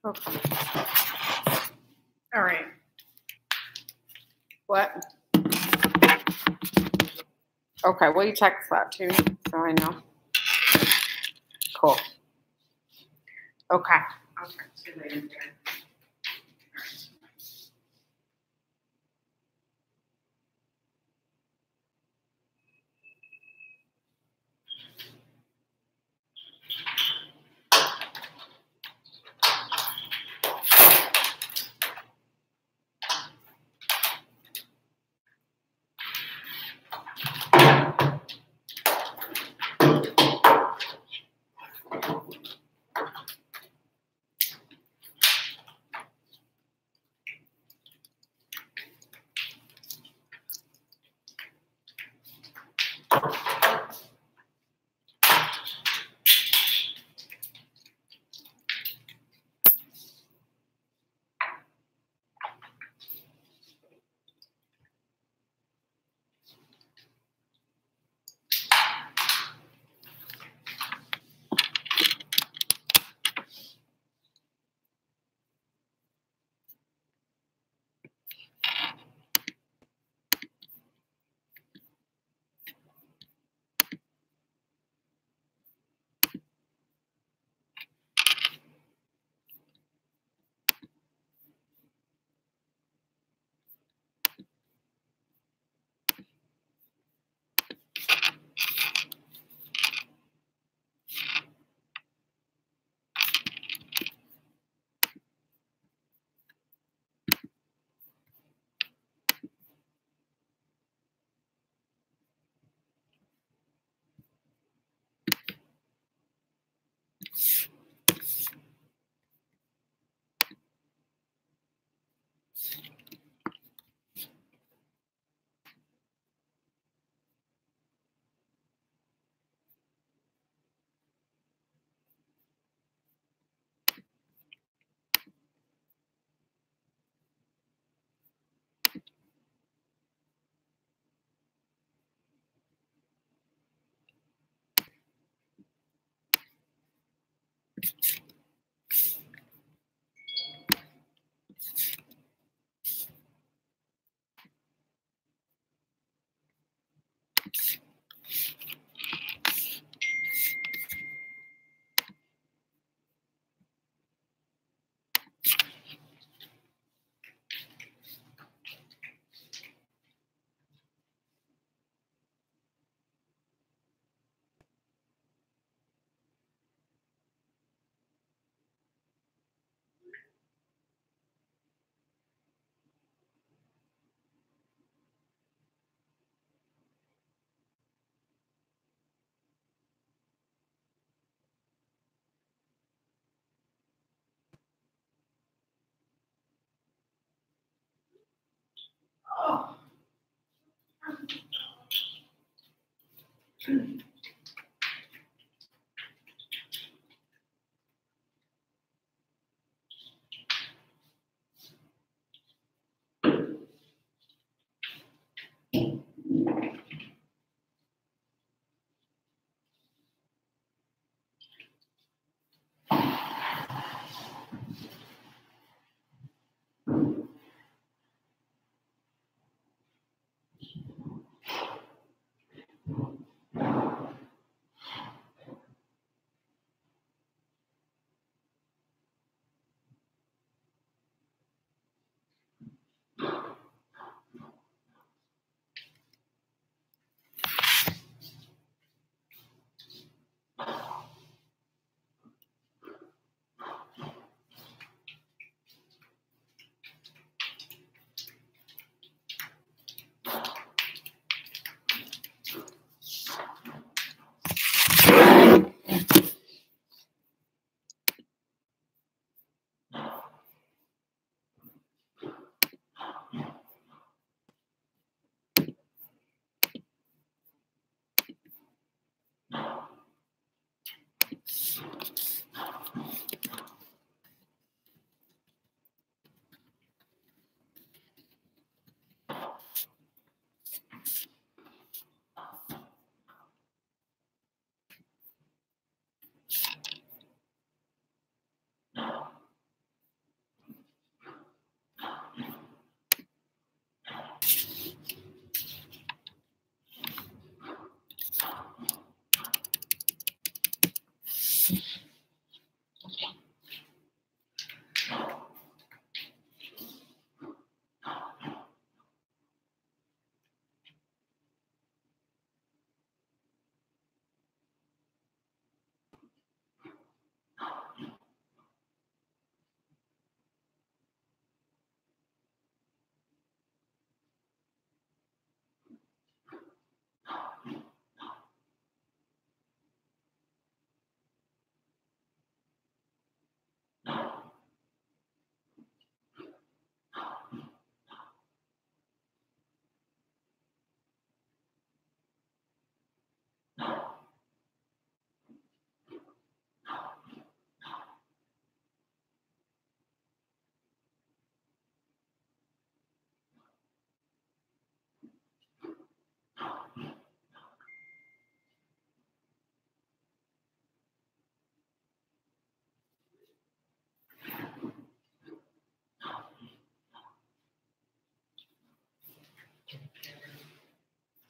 Okay. All right. What? Okay, will you text that to me so I know? Cool. Okay. I'll text you later.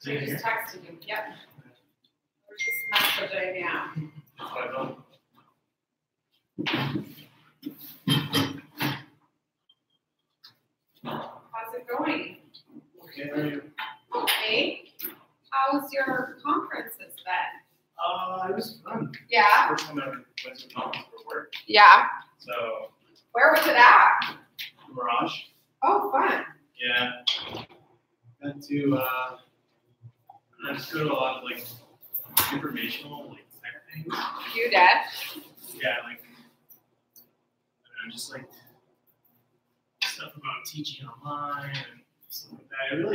So you just texted him. Yep. We're just messaging, yeah. How's it going? Okay, how are you? Okay. How's your conferences been? It was fun. Yeah. First time I ever went to a conference for work. Yeah. So, Where was it at? Mirage. Oh, fun. Yeah. Got to, I just go to a lot of, like, informational, like, tech things. You did? Yeah, like, I don't know, just, like, stuff about teaching online and stuff like that.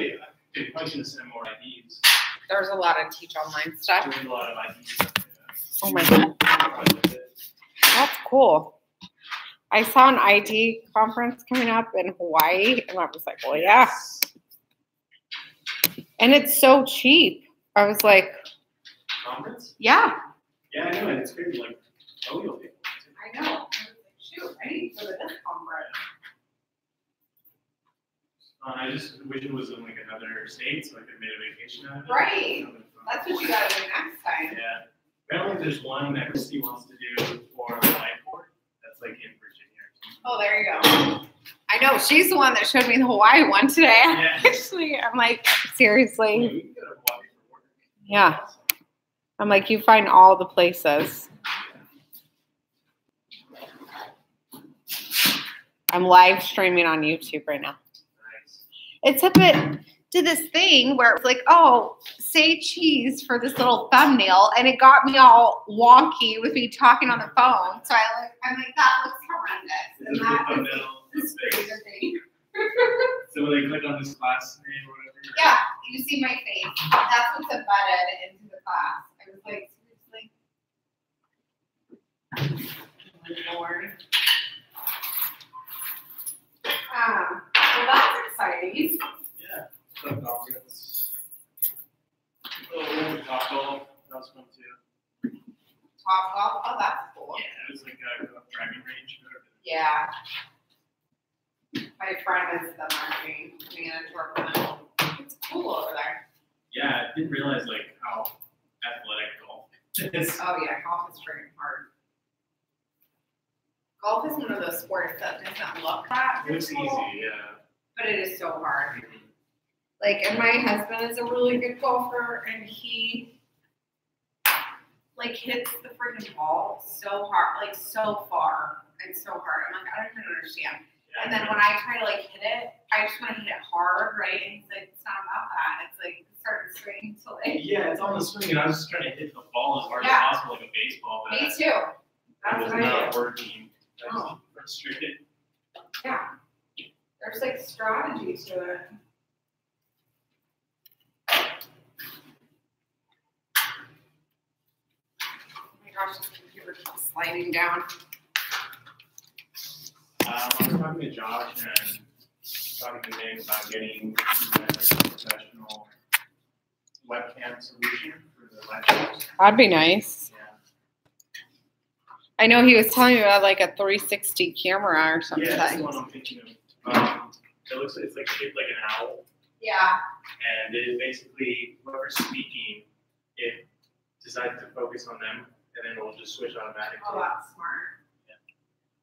They probably should have sent more IDs. There's a lot of teach online stuff. There's a lot of IDs stuff, yeah. Oh my God. That's cool. I saw an IT conference coming up in Hawaii, and I was like, well, yeah. And it's so cheap. I was like, Conference? yeah. Yeah, I know, and it's crazy. Like, you'll pay for it. I know. I was like, shoot, I need to go to this conference. I just wish it was in like another state so I could have made a vacation out of it. Right. That's what you gotta do next time. Yeah. Apparently there's one that Christy wants to do for the whiteboard. That's like in Virginia. Oh, there you go. I know. She's the one that showed me the Hawaii one today. Yeah. Actually, I'm like, seriously. We can go to Hawaii for work. Yeah. I'm like, you find all the places. I'm live streaming on YouTube right now. Nice. It's a bit to this thing where it's like, oh, say cheese for this little thumbnail, and it got me all wonky with me talking on the phone. So I'm like, that looks horrendous. It's And a good that thumbnail. is It's the big. thing. So when they click on this class name or whatever. Yeah, you see my face. That's what's embedded into the class. I was like, seriously? Lord. Well, that's exciting. Yeah. So conference. Oh, Top Golf. That was fun too. Top golf. Oh, that's cool. Yeah, it was like a driving range. Yeah. My friend is the marketing manager for them. It's cool over there. Yeah, I didn't realize like how athletic golf is. Oh yeah, golf is freaking hard. Golf is one of those sports that doesn't look that It looks difficult, easy, yeah. but it is so hard. Like, and my husband is a really good golfer, and he like hits the freaking ball so hard, like so far and so hard. I'm like, I don't even understand. Yeah, And then when I try to like hit it, I just want to hit it hard, right? And he's like, it's not about that. It's like starting swinging to like. yeah, it's on the swing, and I was just trying to hit the ball as hard Yeah. as possible, like a baseball. But Me too. it That's was what I not do. working. I was Oh. frustrated. Yeah. There's like strategy to it. Oh my gosh, this computer keeps sliding down. I was talking to Josh and talking to Nick about getting a professional webcam solution for the lectures. That'd be nice. Yeah. I know he was telling me about like a 360 camera or something. Yeah, that's the one I'm thinking of. It looks like it's like shaped like an owl, Yeah. and it basically, whoever's speaking, it decides to focus on them, and then it'll just switch automatically. Oh, that's smart. Yeah.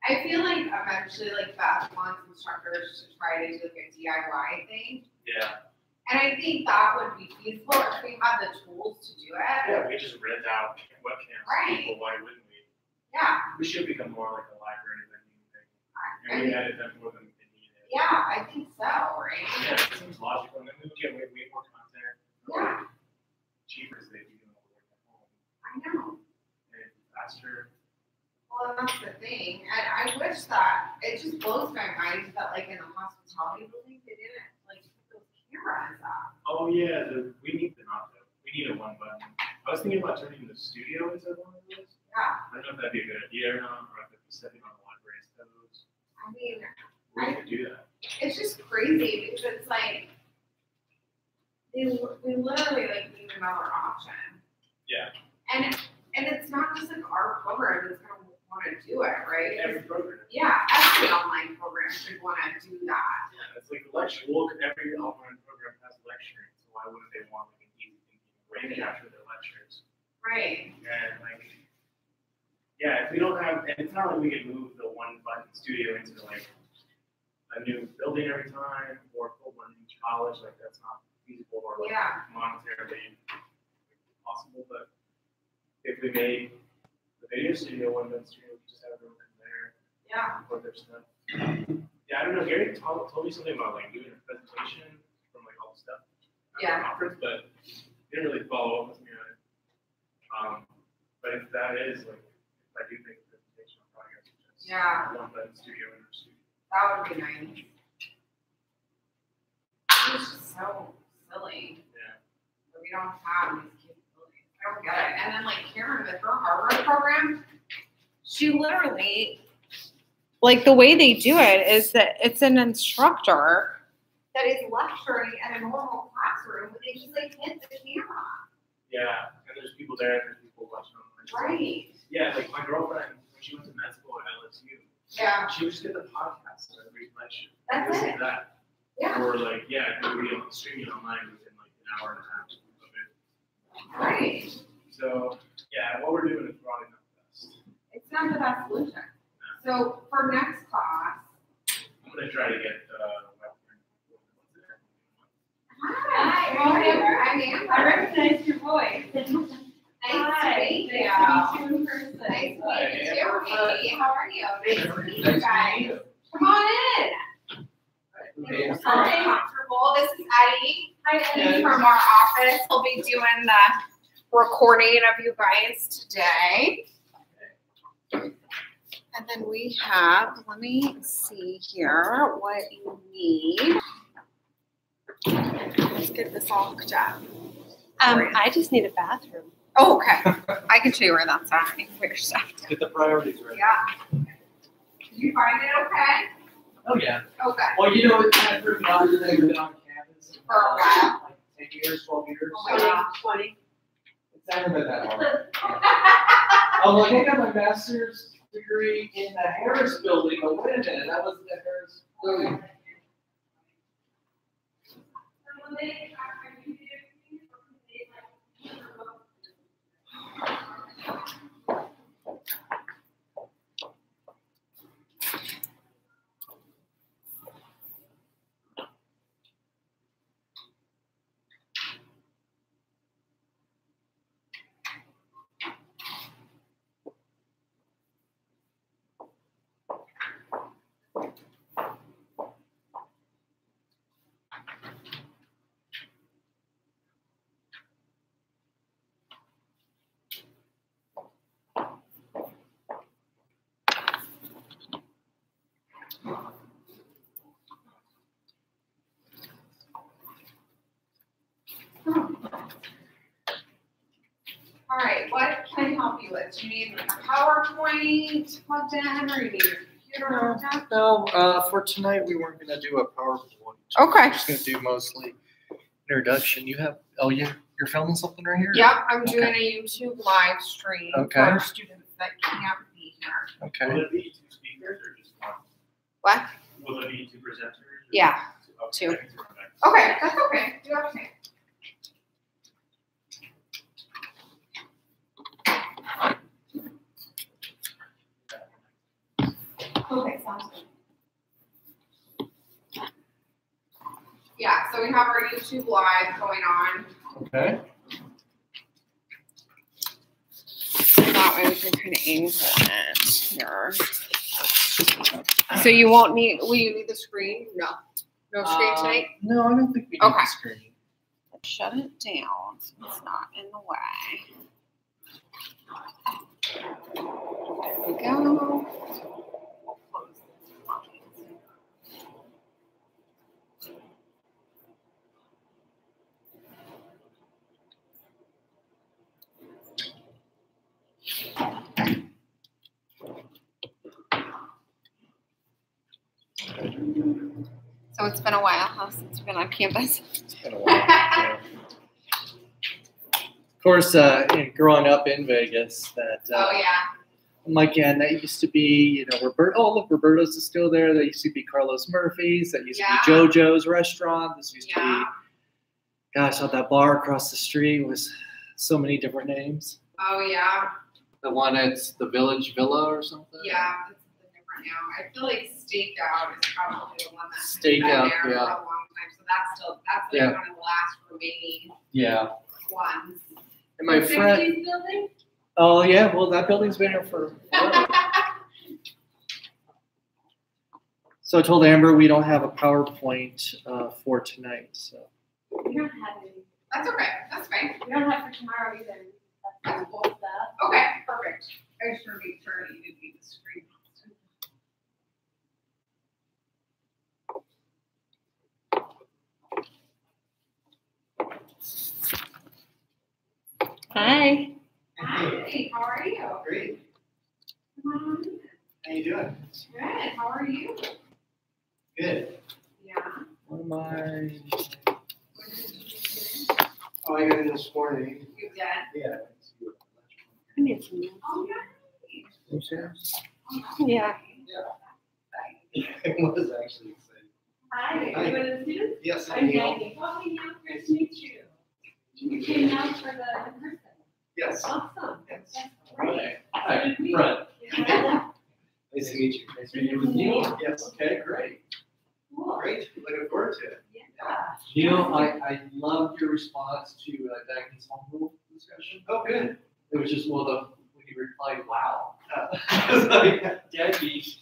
I feel like eventually, like, Beth wants instructors to try to do like a DIY thing. Yeah. And I think that would be feasible if we had the tools to do it. Yeah, we just rent out webcams to Right. people. Why wouldn't we? Yeah. We should become more like a library than anything. I And we mean, edit them more than they need it. yeah, I think so, right? Yeah, it seems logical. And then we get way more content. Yeah. Cheaper as they do all the work at home. I know. And faster. Well, that's the thing. And I wish that it just blows my mind that, like, in the hospitality building, they didn't, like, put those cameras up. Oh yeah, we need the not though. We need a one button. I was thinking about turning the studio into one of those. Yeah. I don't know if that'd be a good idea or not, or if it'd be stepping on the library's toes. I mean, We could do that. it's just crazy because it's like, we literally, like, need another option. Yeah. And it's not just like our program that's gonna want to do it, right? Every program. Yeah, every online program should want to do that. Yeah, it's like lecture. Well, every online program has lecturing, so why wouldn't they want like an going to capture their lectures. Right. And like, yeah, if we don't have, and it's not like we can move the one button studio into like a new building every time or put one in each college, like that's not feasible or like monetarily possible. But if we made the video studio one button studio, we just have everyone in there. Yeah. Put their stuff. Yeah, I don't know. Gary told me something about like doing a presentation from like all the stuff at the conference, but he didn't really follow up with me on it. But if that is like, if I do think a presentation, I'll probably have to just one button studio in our studio. That would be nice. It's just so silly. Yeah. That we don't have these capabilities. I don't get it. And then like Karen with her Harvard program, she literally, like the way they do it is that it's an instructor that is lecturing in a normal classroom, but they just like hit the camera. Yeah, and there's people there, and there's people watching online. Right. Yeah, like my girlfriend, when she went to med school at LSU, she would just get the podcast of every lecture. That's listen it. to that. Yeah. Or like, yeah, it would be streaming online within like an hour and a half of it. Right. So, yeah, what we're doing is probably not the best. It's not the best solution. So for next class, I'm going to try to get hi, I'm Amber. I recognize your voice. Nice to meet you. Nice to meet you in person. Nice to meet you too. Hey, how are you? Nice to meet you guys. Come on in. You're so comfortable. This is Eddie. Hi, Eddie from our office. He'll be doing the recording of you guys today. And then we have, let me see here what you need. Let's get this all hooked up. I just need a bathroom. Oh, okay. I can show you where that's at. You can put your stuff. Get the priorities right. Yeah. Did you find it okay? Oh, yeah. Okay. Well, you know, it's kind of freaking out that they've been on campus For a while. like 10 years, 12 years. Oh my God. 20. It's never been that hard. I'm like, I got my master's degree in the Harris building, but wait a minute, that wasn't the Harris building. All right, what can I help you with? Do you need like a PowerPoint plugged in, or you need your computer hooked up? No, for tonight we weren't gonna do a PowerPoint. Okay. We're just gonna do mostly introduction. You have, you're filming something right here? Yep, I'm doing a YouTube live stream for Okay. our students that can't be here. Okay. Will it be two speakers or just one? What? Will it be two presenters? or Yeah, okay, two. I can throw it back. Okay, that's okay. Do your thing. Okay, sounds good. Yeah, so we have our YouTube live going on. Okay. That way we can kind of angle it here. So you won't need, will you need the screen? No. No screen tonight? No, I don't think we need Okay. the screen. Shut it down so it's not in the way. There we go. We'll close this line. So it's been a while, huh, since you've been on campus? It's been a while. Yeah. Of course, growing up in Vegas, Oh, yeah. I'm like, yeah, and that used to be, look, Roberto's is still there. That used to be Carlos Murphy's. That used to be JoJo's restaurant. This used to be, gosh, that bar across the street was so many different names. Oh, yeah. The one it's the Village Villa or something. Yeah, it's different now. I feel like Stakeout is probably the one that's Stakeout, been there yeah. for a long time. So that's like Yeah. one of the last remaining Yeah. ones. And my The friend. 60s building? Oh yeah, well that building's been here for. So I told Amber we don't have a PowerPoint for tonight. So. We don't have any. That's okay. That's fine. We don't have for tomorrow either. That's cool. Stuff. Okay, perfect. I just want to make sure you didn't need the screen. Hi. Hi, how are you? Great. Come on. How you doing? Good. How are you? Good. Yeah. What am I? When did you get in? Oh, I got in this morning. You did? Yeah. I need some milk. Oh, Yeah. It was actually exciting. Hi. Hi. You one of the students? Yes, I'm Neil. Maggie. Oh, hey, Neil. Nice to meet you. You came out for the in-person. Yes. Awesome. Yes. That's great. Hi, Good Fred. Yeah. Nice to meet you. Nice to meet you with Neil. Yes. Okay, great. Cool. Great. Looking forward to it. Yeah. Neil, I loved your response to Dagney's home rule discussion. Oh, good. It was just, when you replied, wow. I was like, Dagny.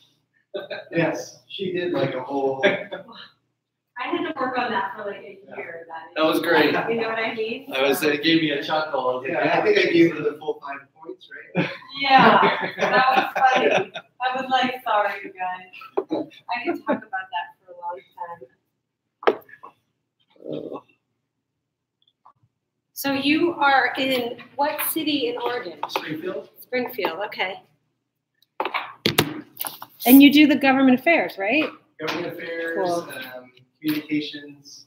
Yes, she did like a whole. I had to work on that for like a year. That was great. You know what I mean? It gave me a chuckle. I was like, Yeah, I think I gave her the full 5 points, right? Yeah, that was funny. I was like, sorry, you guys. I could talk about that for a long time. So you are in what city in Oregon? Springfield? Springfield, okay. And you do the government affairs, right? Government affairs, Cool. communications,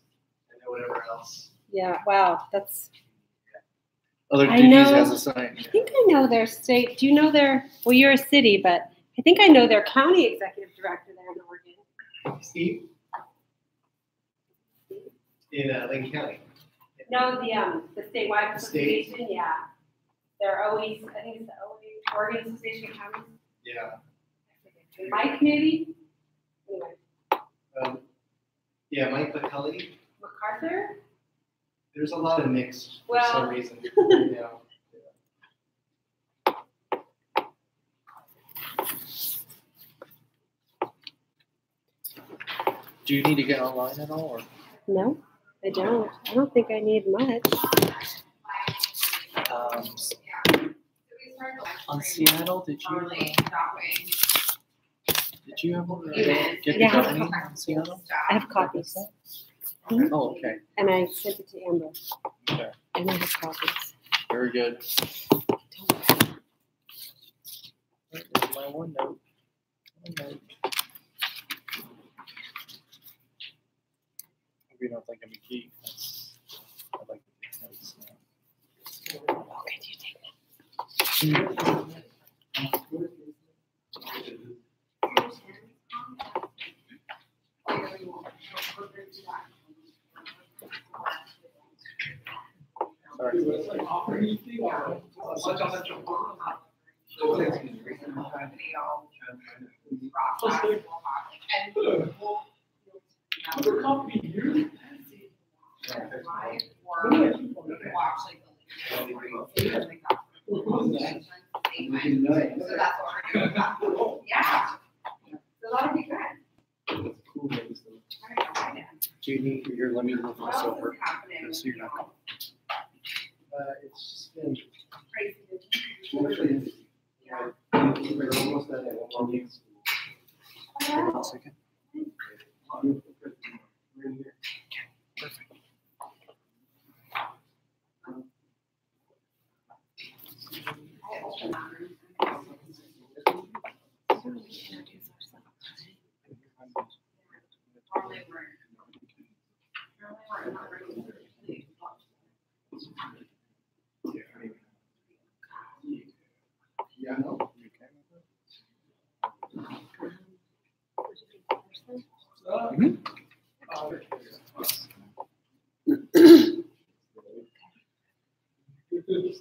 and then whatever else. Yeah, wow, that's, Other I duties know. as assigned. I think I know their state, do you know their, well, you're a city, but I think I know their county executive director there in Oregon. Steve? In Lake County. No, the statewide State. association, yeah. They're always, I think it's the OE, Oregon Association of Counties. Yeah. Mike, maybe? Anyway, Yeah, Mike McCully. MacArthur? There's a lot of mixed for Well. some reason. Yeah. Do you need to get online at all, or No, I don't. I don't think I need much. on Seattle? Did you Early that way. ever You did. get the Yeah. governing on Seattle? I have copies. Mhm. Oh, okay, And I sent it to Amber. Okay. And I have copies. very good. Where is my OneNote? OneNote. Hope you don't think I'm a geek. I like to take notes now. Oh, can you take it? Sorry. So that's what we're doing. Yeah. So that'll be good. I don't know. Do you need your, let me look What this else over. is happening? So you're not- It's just been. Crazy. Yeah. We're almost done at 1 week. One second. We're in here. I opened that room. Normally we're in that room. Yeah, no.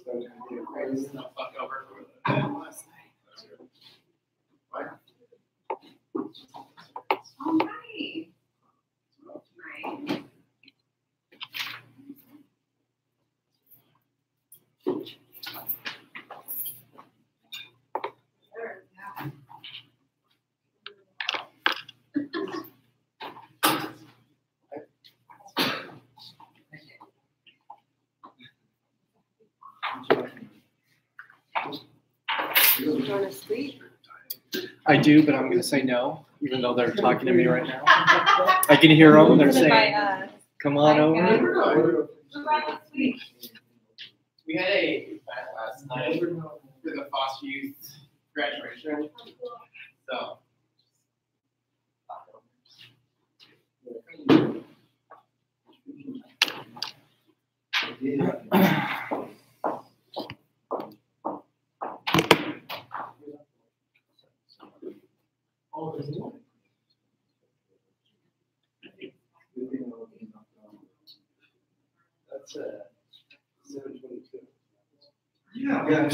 Fuck over for last night. Oh, nice. Nice. Going to sleep? I do, but I'm going to say no, even though they're talking to me right now. I can hear them. They're saying, "Come on over." Who brought the sweet? We had a event last night for the foster youth graduation. So. That's 722. Yeah. Yeah,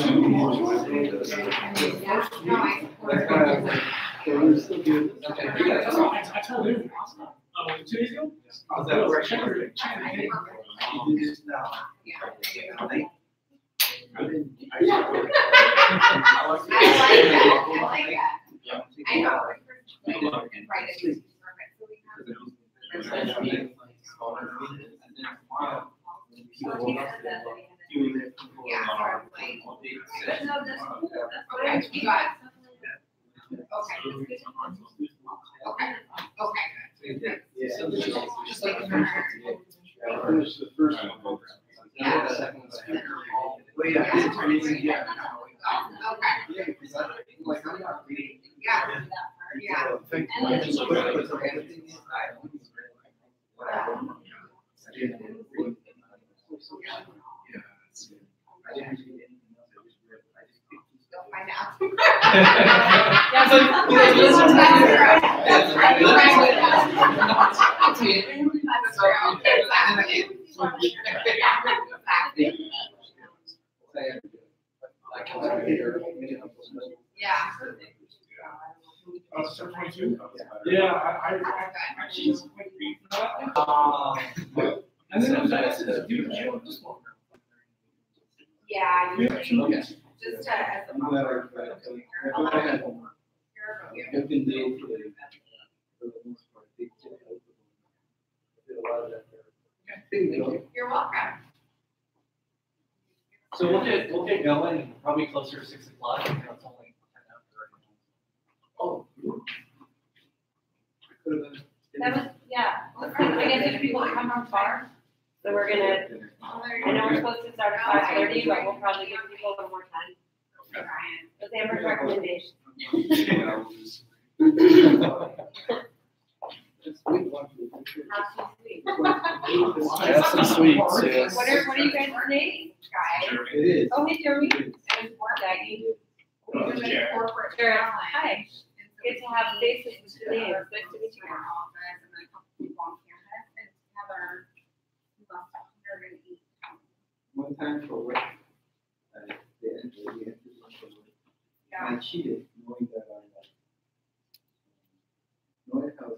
No, we're still doing this. I told him. 2 days ago? How's that work? You do this now. I like that. I know. Right. Okay, you got it. Okay. Just like the finish the first one. Yeah. The second one's well, yeah, it's crazy, yeah. Okay. Yeah, because I'm not reading. Yeah. Yeah. Thank you. I just put everything in. I didn't read. Yeah, it's good. I didn't read anything else. I just read. I just picked these Go find out. Yeah, so you guys listen to me. That's right. Yeah. Yeah, I actually. And then that's it, dude, Jill, just one. Yeah, Yeah, usually, okay. just as a buffer. Yeah. I've been dating for the most part. They did a lot of that there. You're welcome. So we'll get going probably closer to 6 o'clock. It's only 10 after. Oh. Could have been. That was, yeah. I guess there's people that come from far, so we're gonna, I know we're supposed to start at 5:30, but we'll probably give people a little more time. That's Amber's recommendation. Have some sweets, yes. What are you guys' names? Guys, It is. Oh, hey, Jeremy. it was work. Daggy. We were in corporate Sure. talent. Hi. Good to have faces to names. Nice to meet you. In our office, and then a couple people on campus, and Heather, who left out here to eat. One time for work. They entered one for work. Yeah. And I cheated, knowing that knowing I had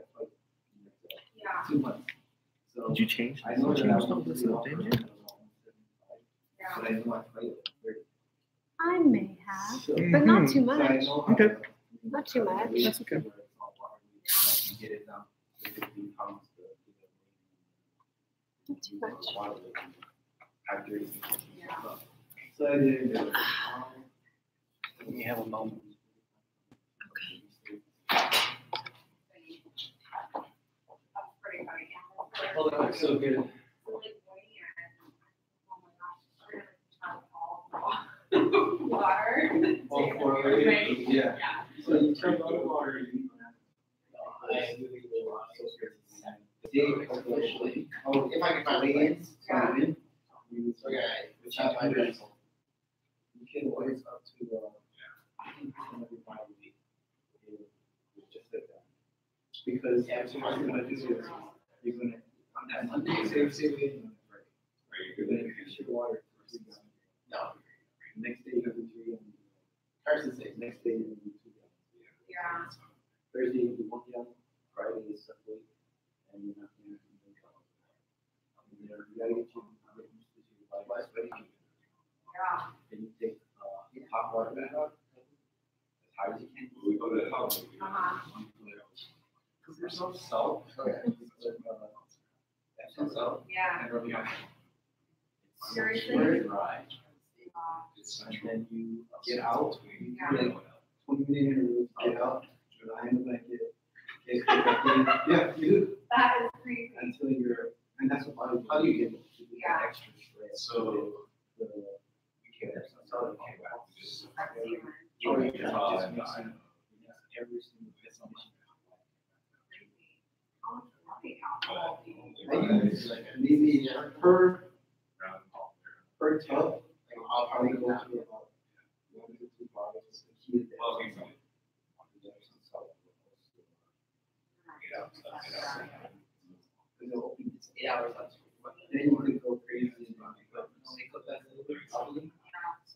a fight in Yeah. 2 months. So Did you change? I know that I was all this really stuff, didn't you? Yeah. but I know I played it very. I may have, So, but not too so I much. know how Okay. to- Not too much. That's okay. I can get it down. It could be pounds Not too much. So I did. Let me have a moment. That's pretty funny. Oh, that looks so good. Water. All four of it, yeah. Yeah. So you turn on the water, you. Officially, oh, if I can find aliens, you can always up to, just like that. Because what you're gonna do is, you're gonna, on that Monday, say we, you're gonna fish the water. next day, you do 2 gallons. Yeah. Thursday, you do 1 gallon, Friday is Sunday, and you're not doing anything else. You gotta get you used to your body, sweating. Yeah. Then you take hot water bath as high as you can. We go to the house. Because there's no salt. That's no salt. Yeah. And rubbing on. Seriously? Very dry. And then you get out, you do like 20-minute intervals, get out, behind the blanket, get back in. Yeah, you do. That is crazy. Until you're, and that's what how do you get Yeah. extra stress? So you can't have some salt, you can't have just. Every single destination. I use like maybe per tub, like I'll probably go through about 1 to 2 bottles. The key is that. Because it'll open, it's 8 hours up. Then you can go crazy and make up that little bit probably.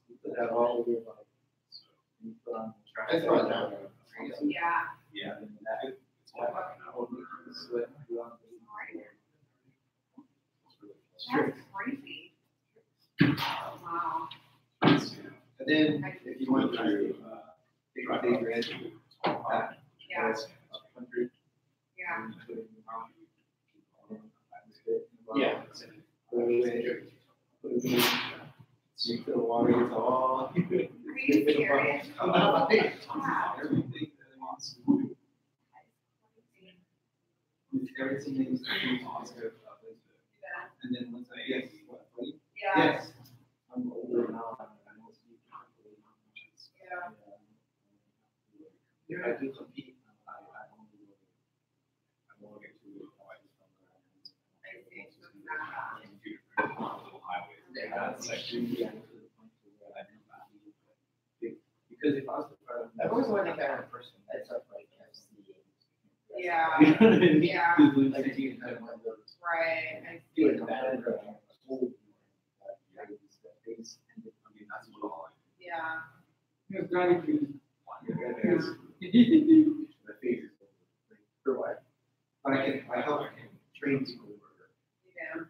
You put that all over your body. You put on. That's right now. Yeah. Yeah. And that will make you sweat throughout the That's crazy. Wow. And then if you want to take a big red, Yeah. that's 100. Yeah. And put it in your mouth. And then spit in your mouth. Yeah. Put it away. Put it in. You feel the water gets all. Are you serious? Wow. Everything that wants to do. With everything that needs to do, Oscar. And then once I get what, 20? Yeah. Yes. I'm older now. I know it's me. Yeah. If I do compete, I won't get too because if I was the part of. I've always wanted to get in person. That's up like FC. Yeah. You know what I mean? Yeah. Like you kind of want to Right. I do see. it bad. Face and I mean that's what all. Yeah. It's not even. The face. For what? But I help train people. Yeah.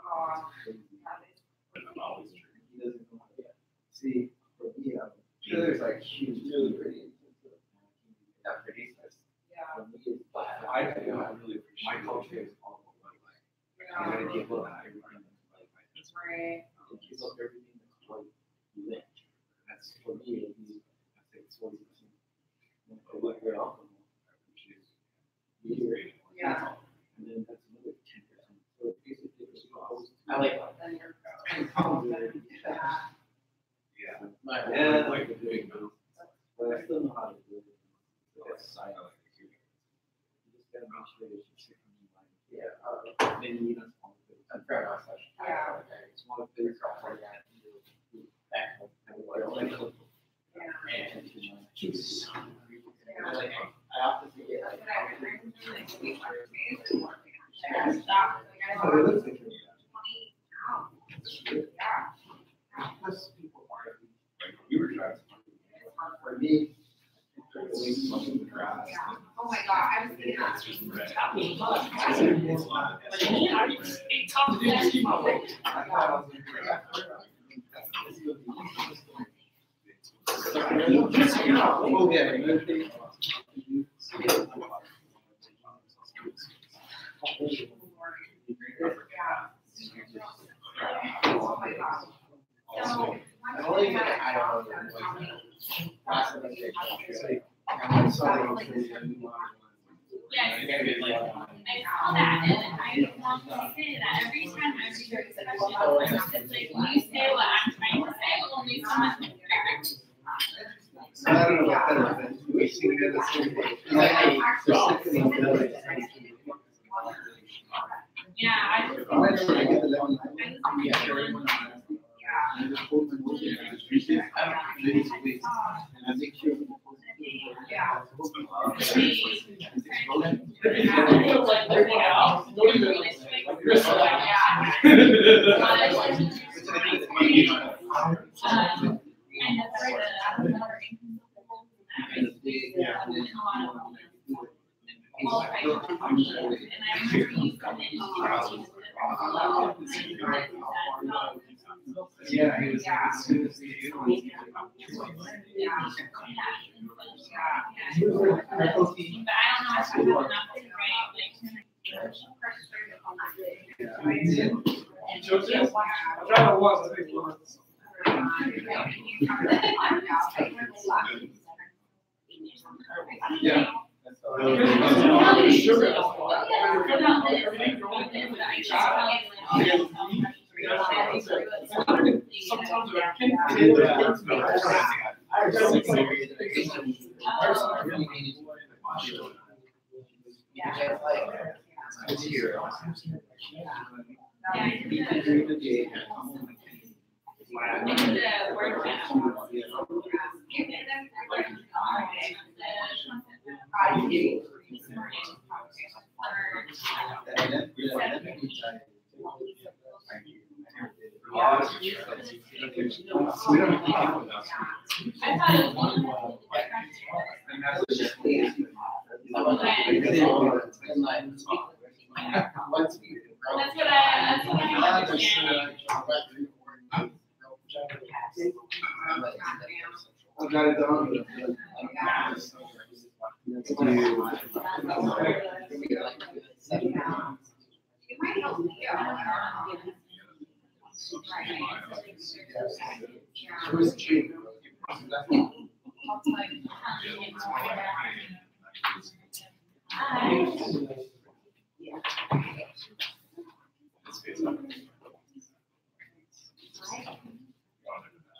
Oh my God. See, for me, there's like huge, really pretty. Not pretty, but Yeah. for me, it's I really appreciate my culture is all about like. I'm gonna give up everything. Right. Give up everything that's quite lit. That's for me, at least, I think it's 40%. Like your alcohol, which is beer. Yeah. And then that's another 10%. So basically, it's always. I like that. Then you're. Yeah. Yeah. Yeah, like the big mouth. But I still know how to do it. That's side of it. You just gotta make sure that you're sick in your mind. Yeah. Then you don't want to. I'm fair enough. Yeah. It's one of the things like that. Back home. Yeah. And Like, I often forget. That's what I remember doing. We were amazing working. I stopped. Like I Oh, it lost looks like 20 pounds. Yeah. plus people are. You were trying. For me, Yeah. Oh my God. I was thinking that. Oh, yeah. Oh my God. So. I'm only gonna add on. Yes. I saw that, and I want to say that every time I read your discussion, it's like, you say what I'm trying to say, only so much better. I don't know about that, but we see it as Yeah, I just. I get the lemon. Yeah. And I hold my motion and I treat it. And I make sure. Yeah. It's exploding. What even? Chris. And that's right. Yeah, he was as soon as he I got it done. Who's cheap?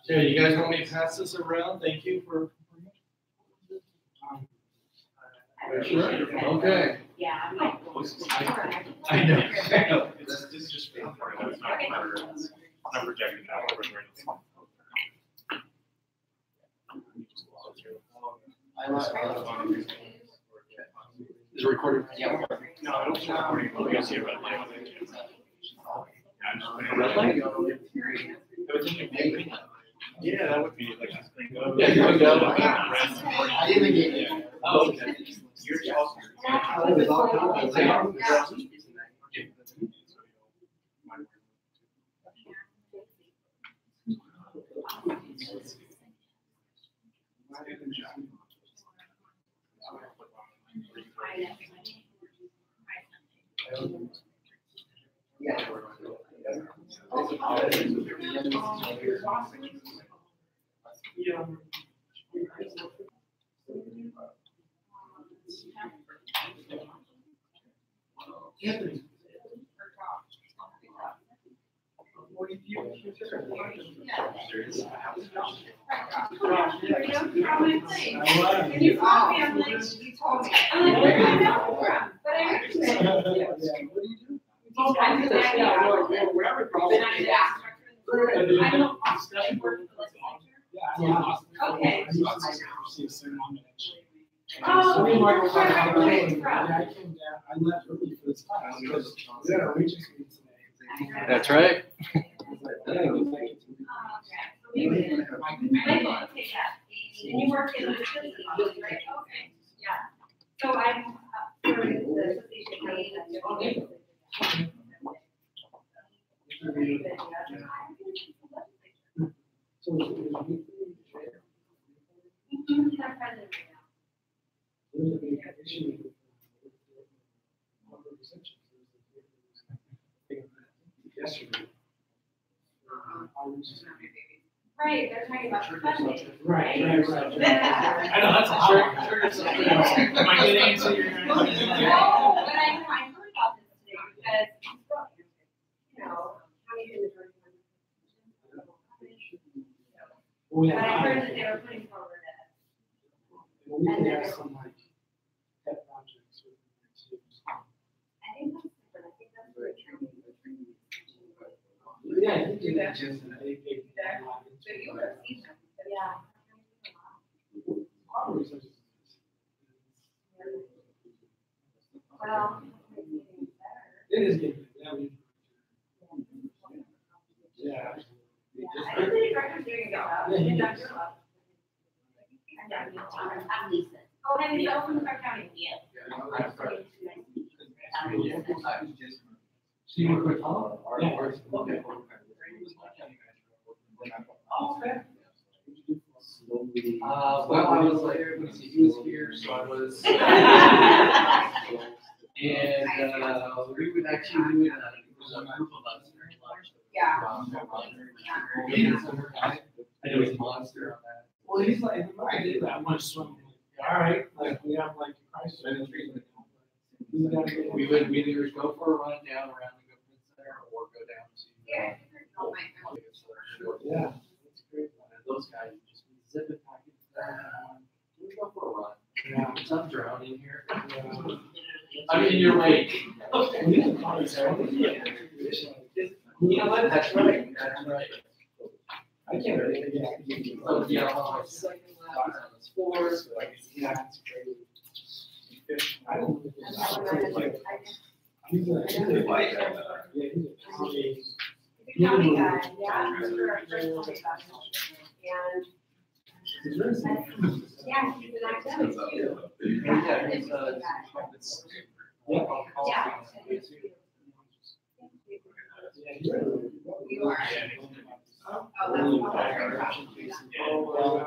Yeah, you guys want me to pass this around? Thank you for. Sure. Okay. Yeah. I know. This is just being part of it. It's not part of it. It's not projecting that over where it's. Is it recorded? Yeah. No, I don't see it recording, but you'll see a red light on it. A red light? Yeah, that would be like this thing goes. Yeah, you would go. I didn't get it. Oh, okay. You're also. When you called me, I'm like, you told me. I'm like, where do I know from? But I understand. I did that, yeah. I don't. Okay. Oh, Me and Michael where talked are about you it. from? Yeah, I came down, I left early for this class, because, yeah, we just meet today. That's right. I was like, yeah, it was like- And you work in the city, right? Okay, yeah. So I'm, for the association. So, it was weekly, it was a big issue. Yesterday. I was- Right, they're talking about funding. Right. I know, that's a hard. Am I getting into your? No, but I heard about this today because, you know, how you do We But I had- heard that they were putting forward We can have some like pet projects. with the kids. I think that's different, I think that's where training. Yeah, you do that. Just an eight. So you would have seen them. Yeah. Well. It is getting, yeah. I think Greg's doing a good job. Good job, you're welcome. Oh, and he's open for county. So you were, oh, yeah. Okay. Oh, okay. Well, I was like, let me see, he was here, so I was. And, we would actually do it, it was a group of us. Yeah. I know he's a monster on that. Well, he's like, I did that much swimming. All right, like, we have like Christ. We would either go for a run down around the government center or go down to. Yeah. Oh my God. Yeah. That's great. And those guys just zip it back in. We go for a run. Yeah. I'm drowning here. I'm in your lake. We didn't call it ceremony. You know what? That's right. That's right. I can't really, yeah. Oh, yeah, on my second lap, on the sports, Yeah, it's crazy. I don't know. He's a white guy. Yeah, he's a comedy. County guy, yeah, he's for our first county guy. And, yeah, he's an academic too. Yeah, he's, Yeah. You are. Oh, that's I read about them.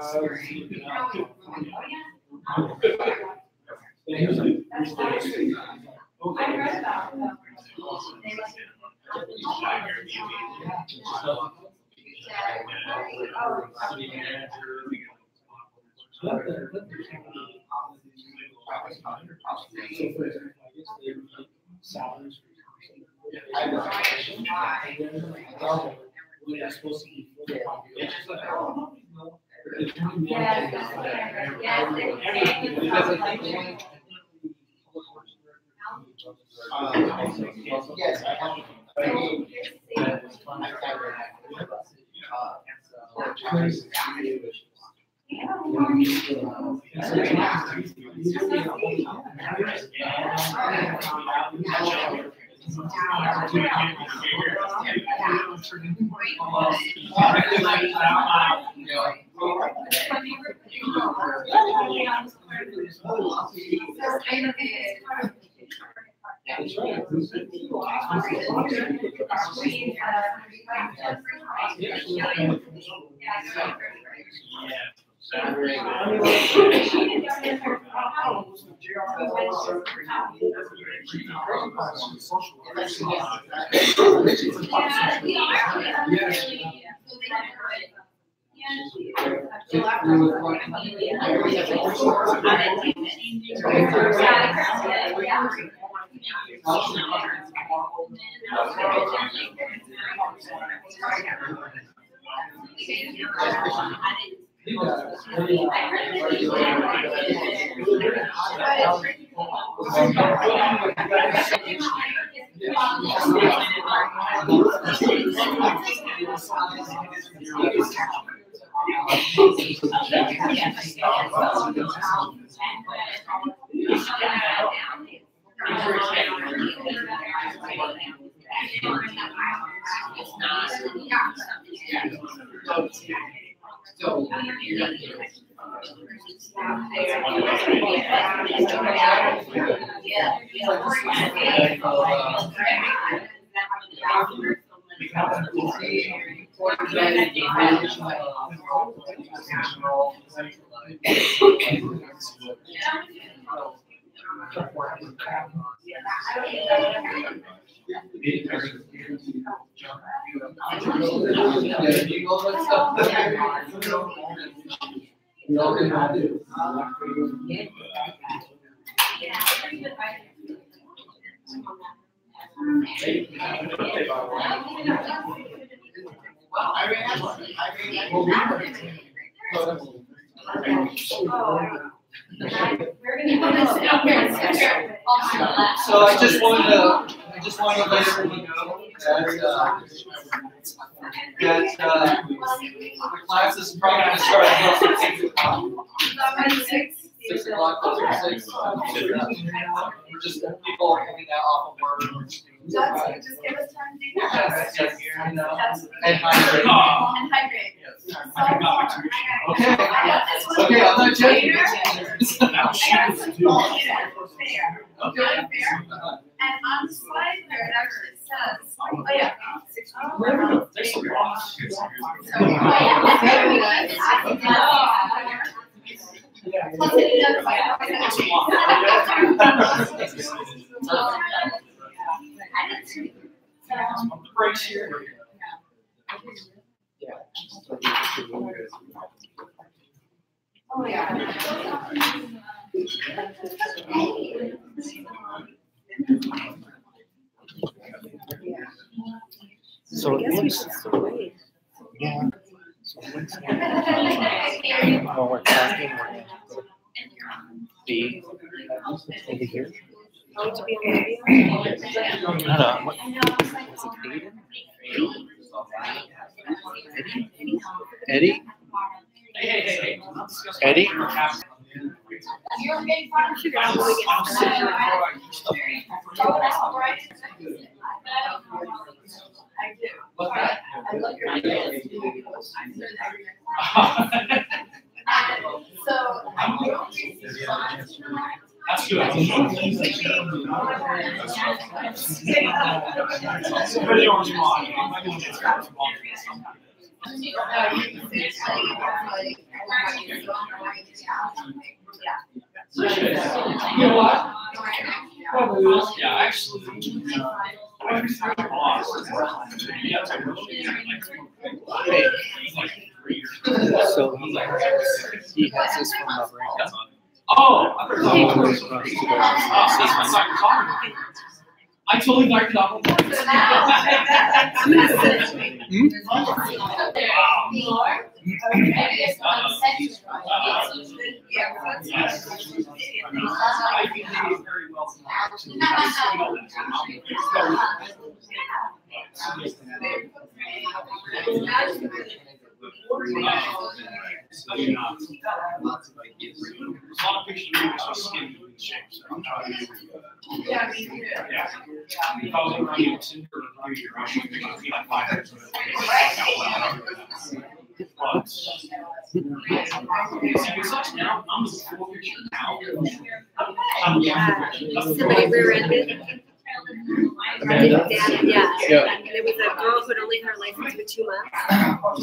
Salaries. Yeah. Supposed to be. Yes, I have. That's right. So, We all can have it. So I just wanted to let everyone know that the class is probably going to start at 6 o'clock. 6 o'clock, 6. We're just people coming out off of work. That's, just give us time to do that. And hydrate. And hydrate. Okay. Okay, I'm not judging. I got some bullshit there. Okay. And on the slide there, it actually says, oh yeah. 61. So, plus it does The brakes here. oh yeah. So it looks, yeah. When we're talking, the over here. I don't know. What, was it Aiden? Eddie? Eddie? You're making fun of sugar. I do. I love your ideas. So. That's good. You know what? Yeah, actually. So he has this from Maria. Oh, I totally knocked it off. I'm gonna sit. Yeah, me too. Yeah. If I was ever on a Tinder or a computer, I should be like 5 minutes. It sucks now. I'm a full picture now. Somebody rear-ended. Amanda? Yeah. Yeah. And there was a girl who had only had her license for 2 months.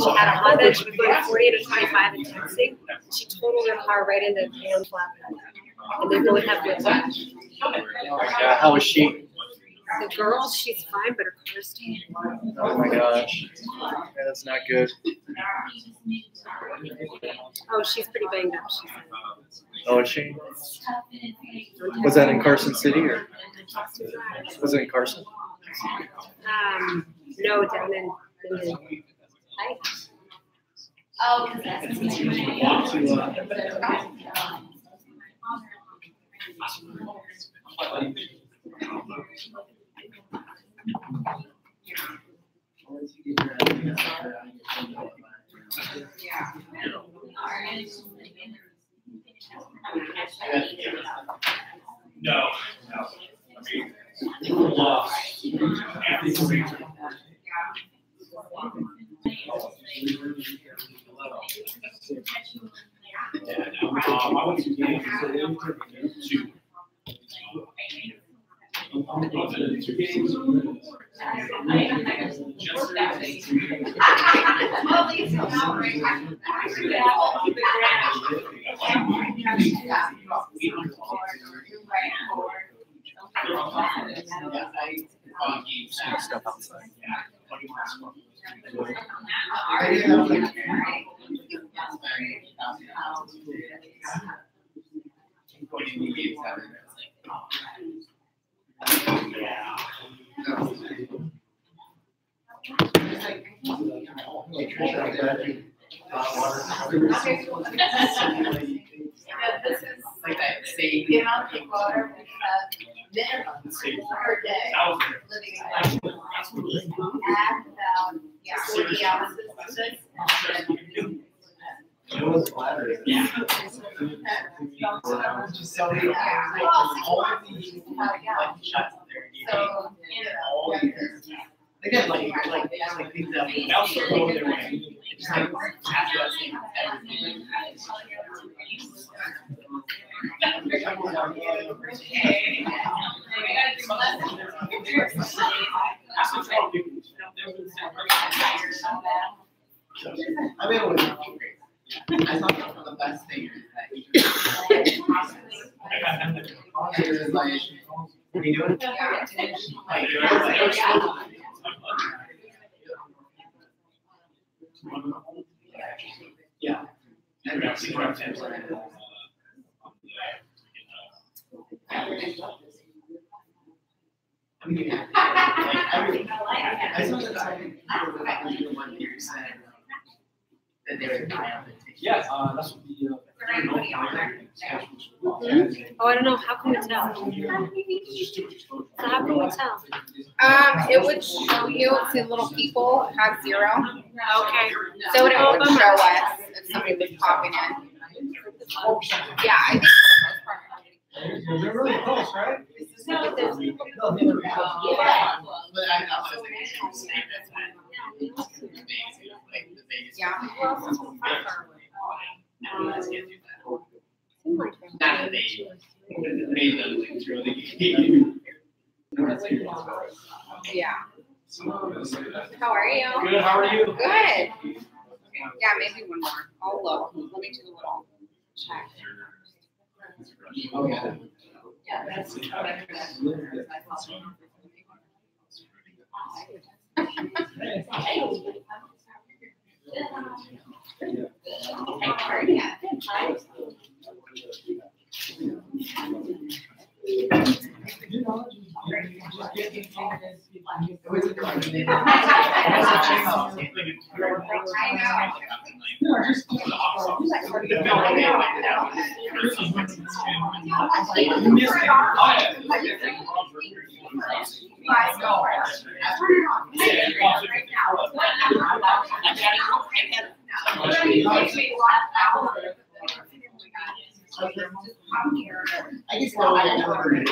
She had a Honda. She was going 40 to 25 and texting. She totaled her car right into Pam's lap. And they both have whiplash. Yeah, how is she? The girl, she's fine, but her car's taken. Oh my gosh. Yeah, that's not good. Oh, she's pretty banged up. She said. Oh, is she? Was that in Carson City or? Was it in Carson? No, down in Hi. Oh, because that's. No. Love. I went to games to Stuff outside. This is like the amount of water we have minimum per day living in the add about 40 ounces of this. So. all years. Again, like things that we also go their way. It's like after us everything. I mean, it was great. I thought one of the best things that you could like, what are you doing? Yeah. And that's the right answer. I mean, like, I saw that one here said that they would buy out the ticket. Yeah, that's what the. Oh, I don't know. How can we tell? So how can we tell? It would show you, see little people have 0. Okay. So it would show us if somebody was popping in. Yeah, I think. They're really close, right? But I thought it was like a true statement that it's amazing, like the biggest. Yeah. Everyone's gonna do that. Not that they made them like through the game. Yeah. How are you? Good, how are you? Good. Yeah, maybe one more. I'll look. Let me do a little check. Oh, yeah. I guess no, I never.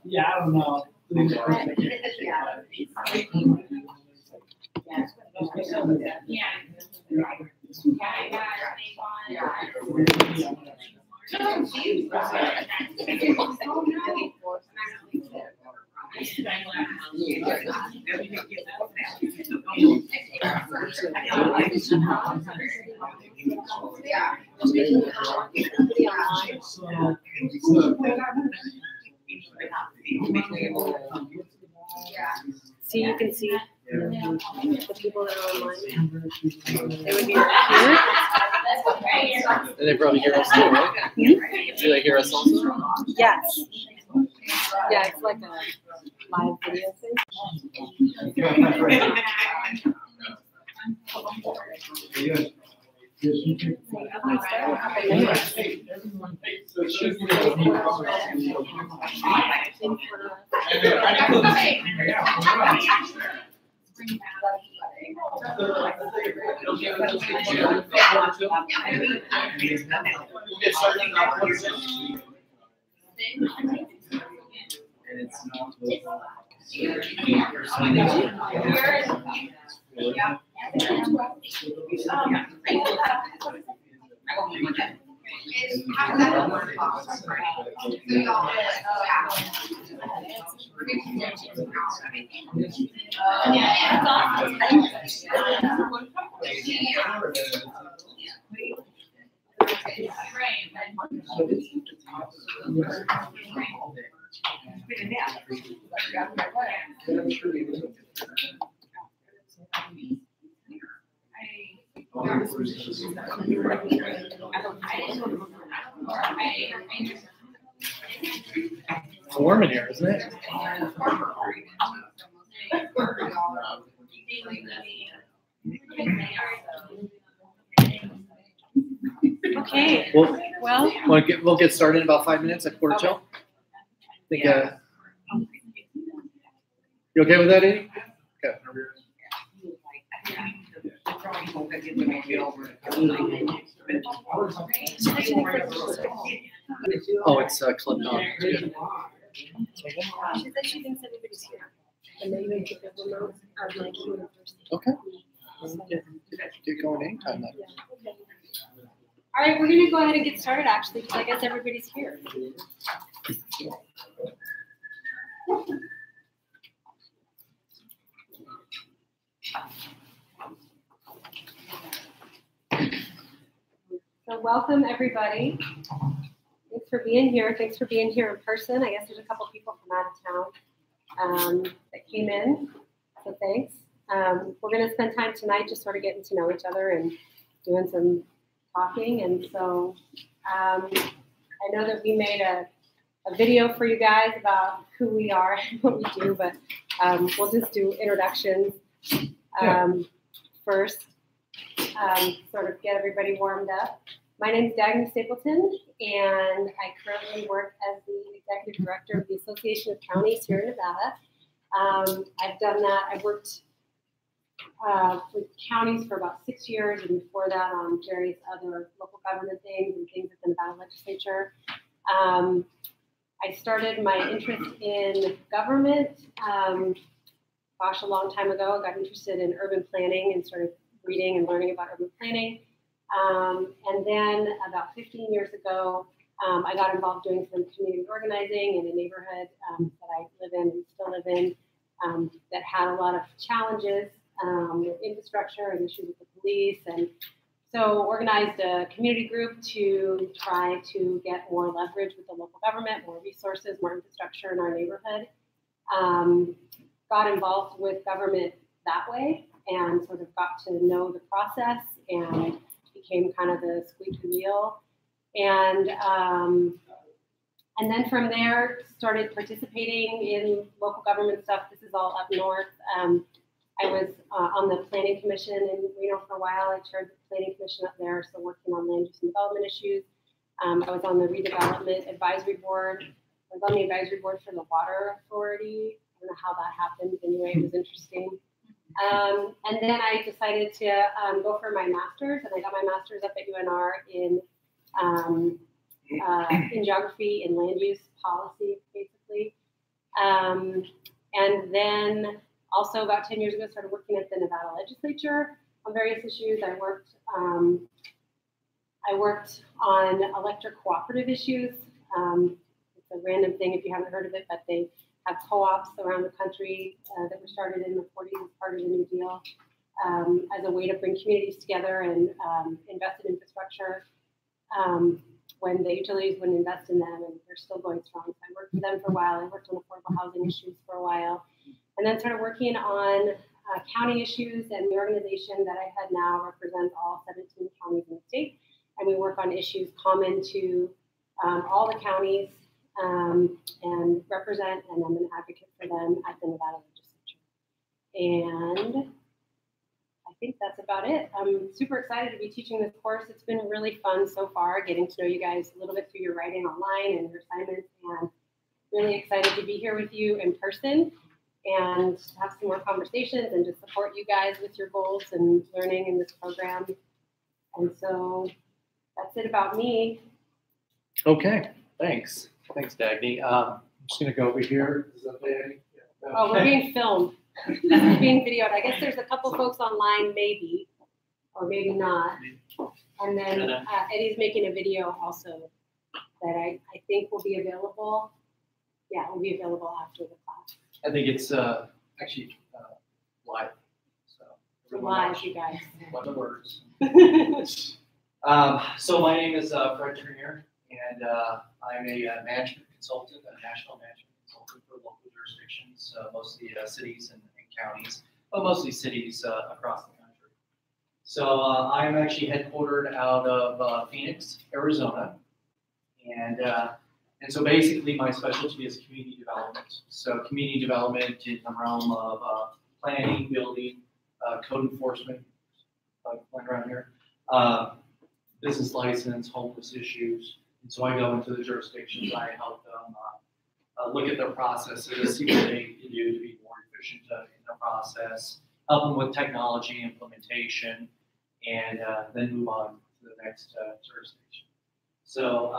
Yeah, I don't know. See, you can see the people that are online. They would be here. And they probably hear us too, right? Do they hear us also? Yes. Yeah, it's like a live video thing. And it's not. It's warm in here, isn't it? Okay, We'll, well, we'll get started in about 5 minutes at quarter till. Think, you okay with that, Amy? Okay. Oh, it's Club Dog. she said she thinks everybody's here. And then they take a remote of like university. Okay. Get going anytime then. All right, we're gonna go ahead and get started actually, because I guess everybody's here. So welcome everybody. Thanks for being here. Thanks for being here in person. I guess there's a couple people from out of town that came in, so thanks. We're gonna spend time tonight just sort of getting to know each other and doing some talking. And so I know that we made a video for you guys about who we are and what we do, but we'll just do introductions first, sort of get everybody warmed up. My name is Dagny Stapleton, and I currently work as the Executive Director of the Association of Counties here in Nevada. I've done that. I've worked with counties for about 6 years, and before that on various other local government things and things at the Nevada legislature. I started my interest in government, a long time ago. I got interested in urban planning and started reading and learning about urban planning. And then about 15 years ago, I got involved doing some community organizing in a neighborhood that I live in and still live in that had a lot of challenges with infrastructure and issues with the police. And so organized a community group to try to get more leverage with the local government, more resources, more infrastructure in our neighborhood. Got involved with government that way and sort of got to know the process and became kind of the squeaky wheel. And then from there, started participating in local government stuff. This is all up north. I was on the Planning Commission in Reno for a while. I chaired the Planning Commission up there, so working on land use and development issues. I was on the Redevelopment Advisory Board. I was on the advisory board for the Water Authority. I don't know how that happened. Anyway, it was interesting. And then I decided to go for my master's, and I got my master's up at UNR in geography and land use policy, basically. And then also about 10 years ago, started working at the Nevada legislature on various issues. I worked on electric cooperative issues. It's a random thing if you haven't heard of it, but they have co-ops around the country that were started in the 40s as part of the New Deal as a way to bring communities together and invest in infrastructure when the utilities wouldn't invest in them, and they're still going strong. So I worked with them for a while. I worked on affordable housing issues for a while, and then started working on county issues, and the organization that I had now represents all 17 counties in the state, and we work on issues common to all the counties and represent, and I'm an advocate for them at the Nevada legislature. And I think that's about it. I'm super excited to be teaching this course. It's been really fun so far, getting to know you guys a little bit through your writing online and your assignments, and really excited to be here with you in person and have some more conversations and just support you guys with your goals and learning in this program. And so that's it about me. Okay, thanks. Thanks, Dagny. I'm just gonna go over here. Is that okay? Oh, we're being filmed. This is being videoed. I guess there's a couple folks online, maybe, or maybe not. And then Eddie's making a video also that I think will be available. Yeah, it will be available after the class. I think it's actually live. So Live, you guys. What words? So my name is Fred Trenier, and I'm a management consultant, a national management consultant for local jurisdictions, mostly cities and counties, but mostly cities across the country. So I'm actually headquartered out of Phoenix, Arizona, and so basically my specialty is community development. So community development in the realm of planning, building, code enforcement, like around here, business license, homeless issues. And so I go into the jurisdictions, I help them look at their processes, see what they can do to be more efficient in their process, help them with technology implementation, and then move on to the next jurisdiction. So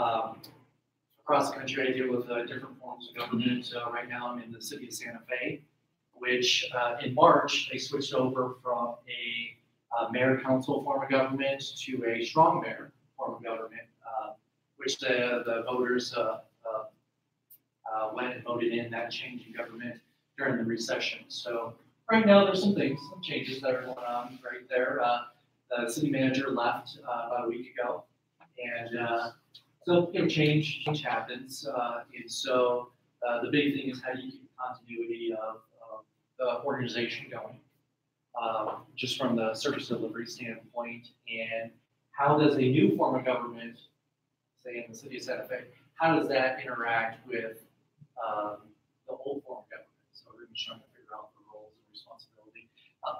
across the country, I deal with different forms of government. Right now, I'm in the city of Santa Fe, which in March, they switched over from a mayor-council form of government to a strong mayor form of government, which the voters went and voted in that change in government during the recession. So right now, there's some changes that are going on right there. The city manager left about a week ago, and so change happens. And so the big thing is how do you keep continuity of the organization going, just from the service delivery standpoint, and how does a new form of government, say in the city of Santa Fe, how does that interact with the old form of government? So we're just trying to figure out the roles and responsibility.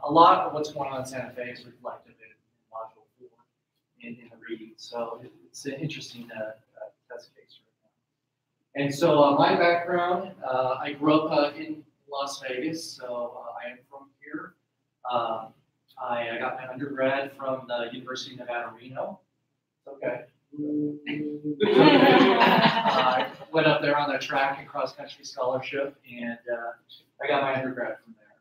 A lot of what's going on in Santa Fe is reflected in Module 4 in the reading. So it's an interesting test case right now. And so my background, I grew up in Las Vegas, so I am from here. I got my undergrad from the University of Nevada, Reno. Okay. I went up there on the track and cross-country scholarship, and I got my undergrad from there.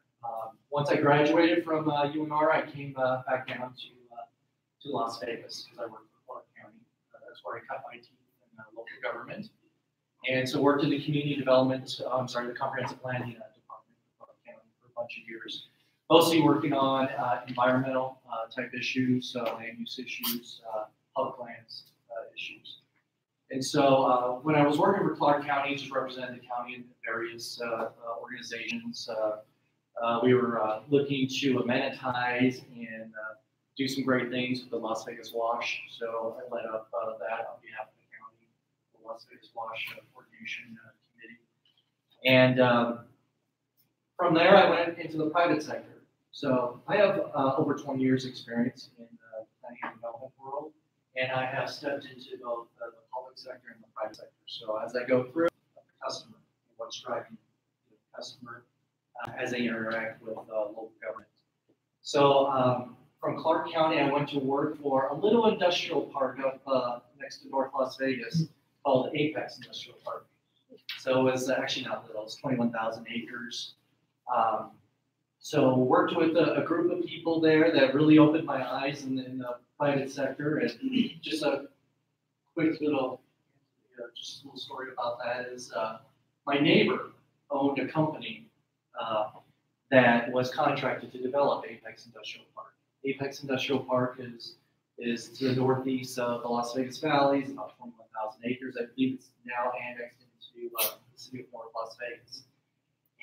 Once I graduated from UNR, I came back down to Las Vegas because I worked for Clark County. That's where I cut my teeth in local government. And so worked in the community development, the comprehensive planning department of Clark County for a bunch of years. Mostly working on environmental type issues, land use issues, public lands issues. And so when I was working for Clark County, just representing the county in various organizations, we were looking to amenitize and do some great things with the Las Vegas Wash. So I led up that on behalf of the county, the Las Vegas Wash Coordination Committee. And from there, I went into the private sector. So I have over 20 years experience in the planning and development world, and I have stepped into both the public sector and the private sector. So as I go through the customer, what's driving the customer as they interact with local government. So from Clark County, I went to work for a little industrial park up next to North Las Vegas called Apex Industrial Park. So it was actually not little, it's 21,000 acres. So worked with a group of people there that really opened my eyes in the private sector. And just a quick little, just a little story about that is my neighbor owned a company that was contracted to develop Apex Industrial Park. Apex Industrial Park is to the northeast of the Las Vegas Valley. It's about 21,000 acres. I believe it's now annexed into the city of North Las Vegas.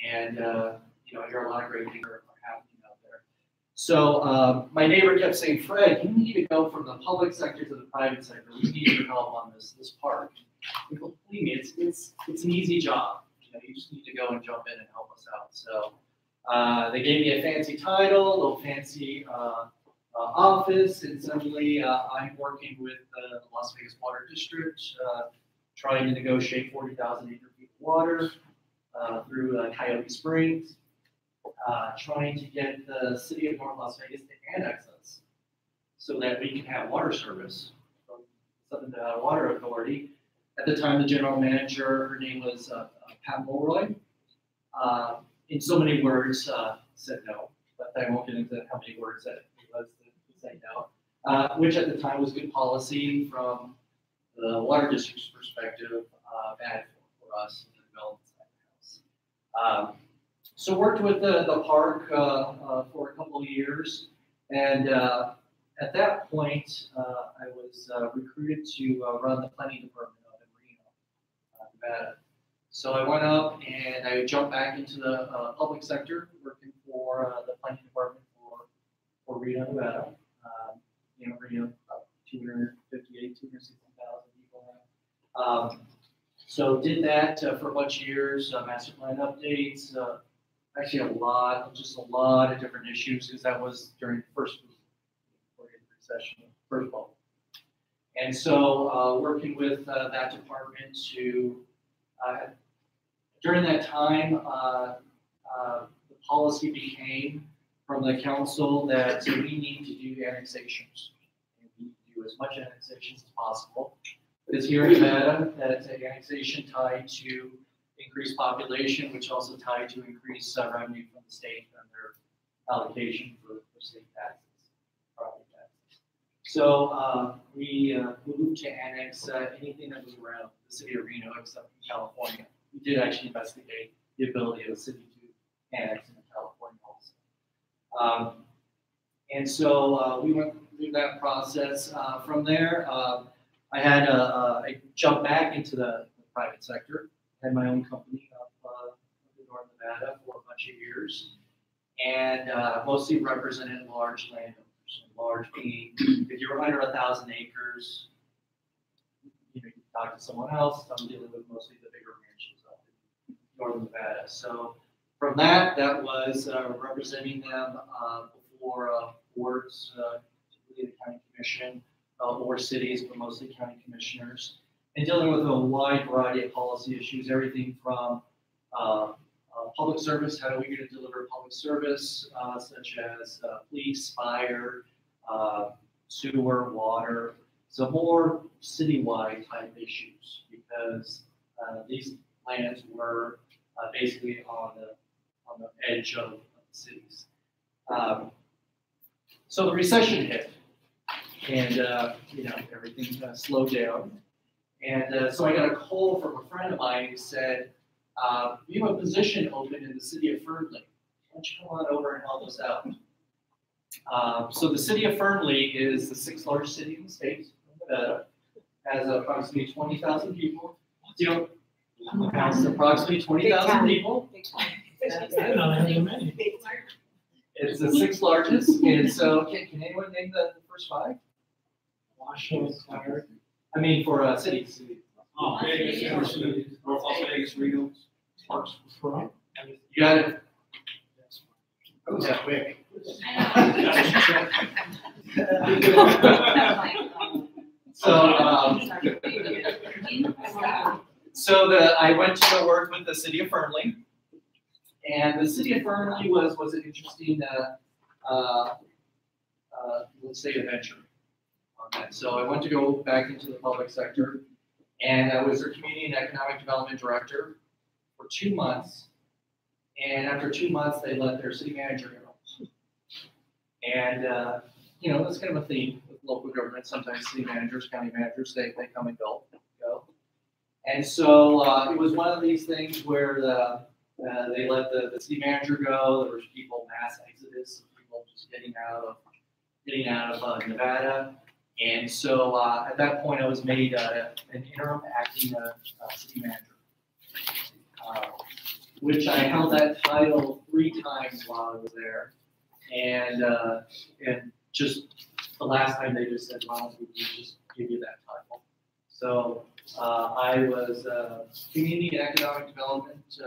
And I hear a lot of great things are happening out there. So my neighbor kept saying, Fred, you need to go from the public sector to the private sector. We need your help on this park. And believe me, it's an easy job. You just need to go and jump in and help us out. So they gave me a fancy title, a little fancy office, and suddenly I'm working with the Las Vegas Water District, trying to negotiate 40,000 acre feet of water through Coyote Springs. Trying to get the city of North Las Vegas to annex us so that we can have water service from Southern Nevada Water Authority. At the time, the general manager, her name was Pat Mulroy. In so many words, said no, but I won't get into how many words that it was to say no, which at the time was good policy from the water district's perspective, bad for us in the development side of the house. So worked with the park for a couple of years, and at that point, I was recruited to run the planning department up in Reno, Nevada. So I went up and I jumped back into the public sector, working for the planning department for Reno, Nevada. Reno, about 258, 260,000 people now. So did that for a bunch of years, master plan updates. Actually, a lot of different issues because that was during the first recession, first bubble. And so working with that department to, during that time, the policy became from the council that we need to do annexations. And we do as much annexations as possible. Because here in Nevada, that's an annexation tied to increased population, which also tied to increased revenue from the state and their allocation for state taxes, property taxes. So we moved to annex anything that was around the city of Reno except in California. We did actually investigate the ability of the city to annex in California also. And so we went through that process. From there, I had I jumped back into the private sector. Had my own company up in North Nevada for a bunch of years, and mostly represented large landowners. Large being, if you're under 1,000 acres, you talk to someone else. I'm dealing with mostly the bigger ranches up in Northern Nevada. So from that was representing them before boards, typically the county commission, or cities, but mostly county commissioners, and dealing with a wide variety of policy issues, everything from public service, how are we going to deliver public service, such as police, fire, sewer, water, so more citywide type issues, because these lands were basically on the edge of the cities. So the recession hit, and everything slowed down. And so I got a call from a friend of mine who said, "We have a position open in the city of Fernley. Why don't you come on over and help us out?" So the city of Fernley is the 6th largest city in the state of Nevada. Has approximately 20,000 people. Has approximately 20,000 people. It's the 6th largest, and so can anyone name the first 5? Washoe, Clark. I mean, for cities. Oh, Vegas, North Las Vegas, Reno, Sparks. You got it. That was quick. So I went to go work with the city of Fernley, and the city of Fernley was an interesting, let's say, adventure on that. So I went to go back into the public sector, and I was their community and economic development director for 2 months. And after 2 months, they let their city manager go. And that's kind of a theme with local government. Sometimes city managers, county managers, they come and go. And so it was one of these things where they let the city manager go. There was mass exodus of people just getting out of Nevada. And so at that point, I was made an interim acting city manager, which I held that title 3 times while I was there. And just the last time they just said, "Well, we just give you that title." So I was community and economic development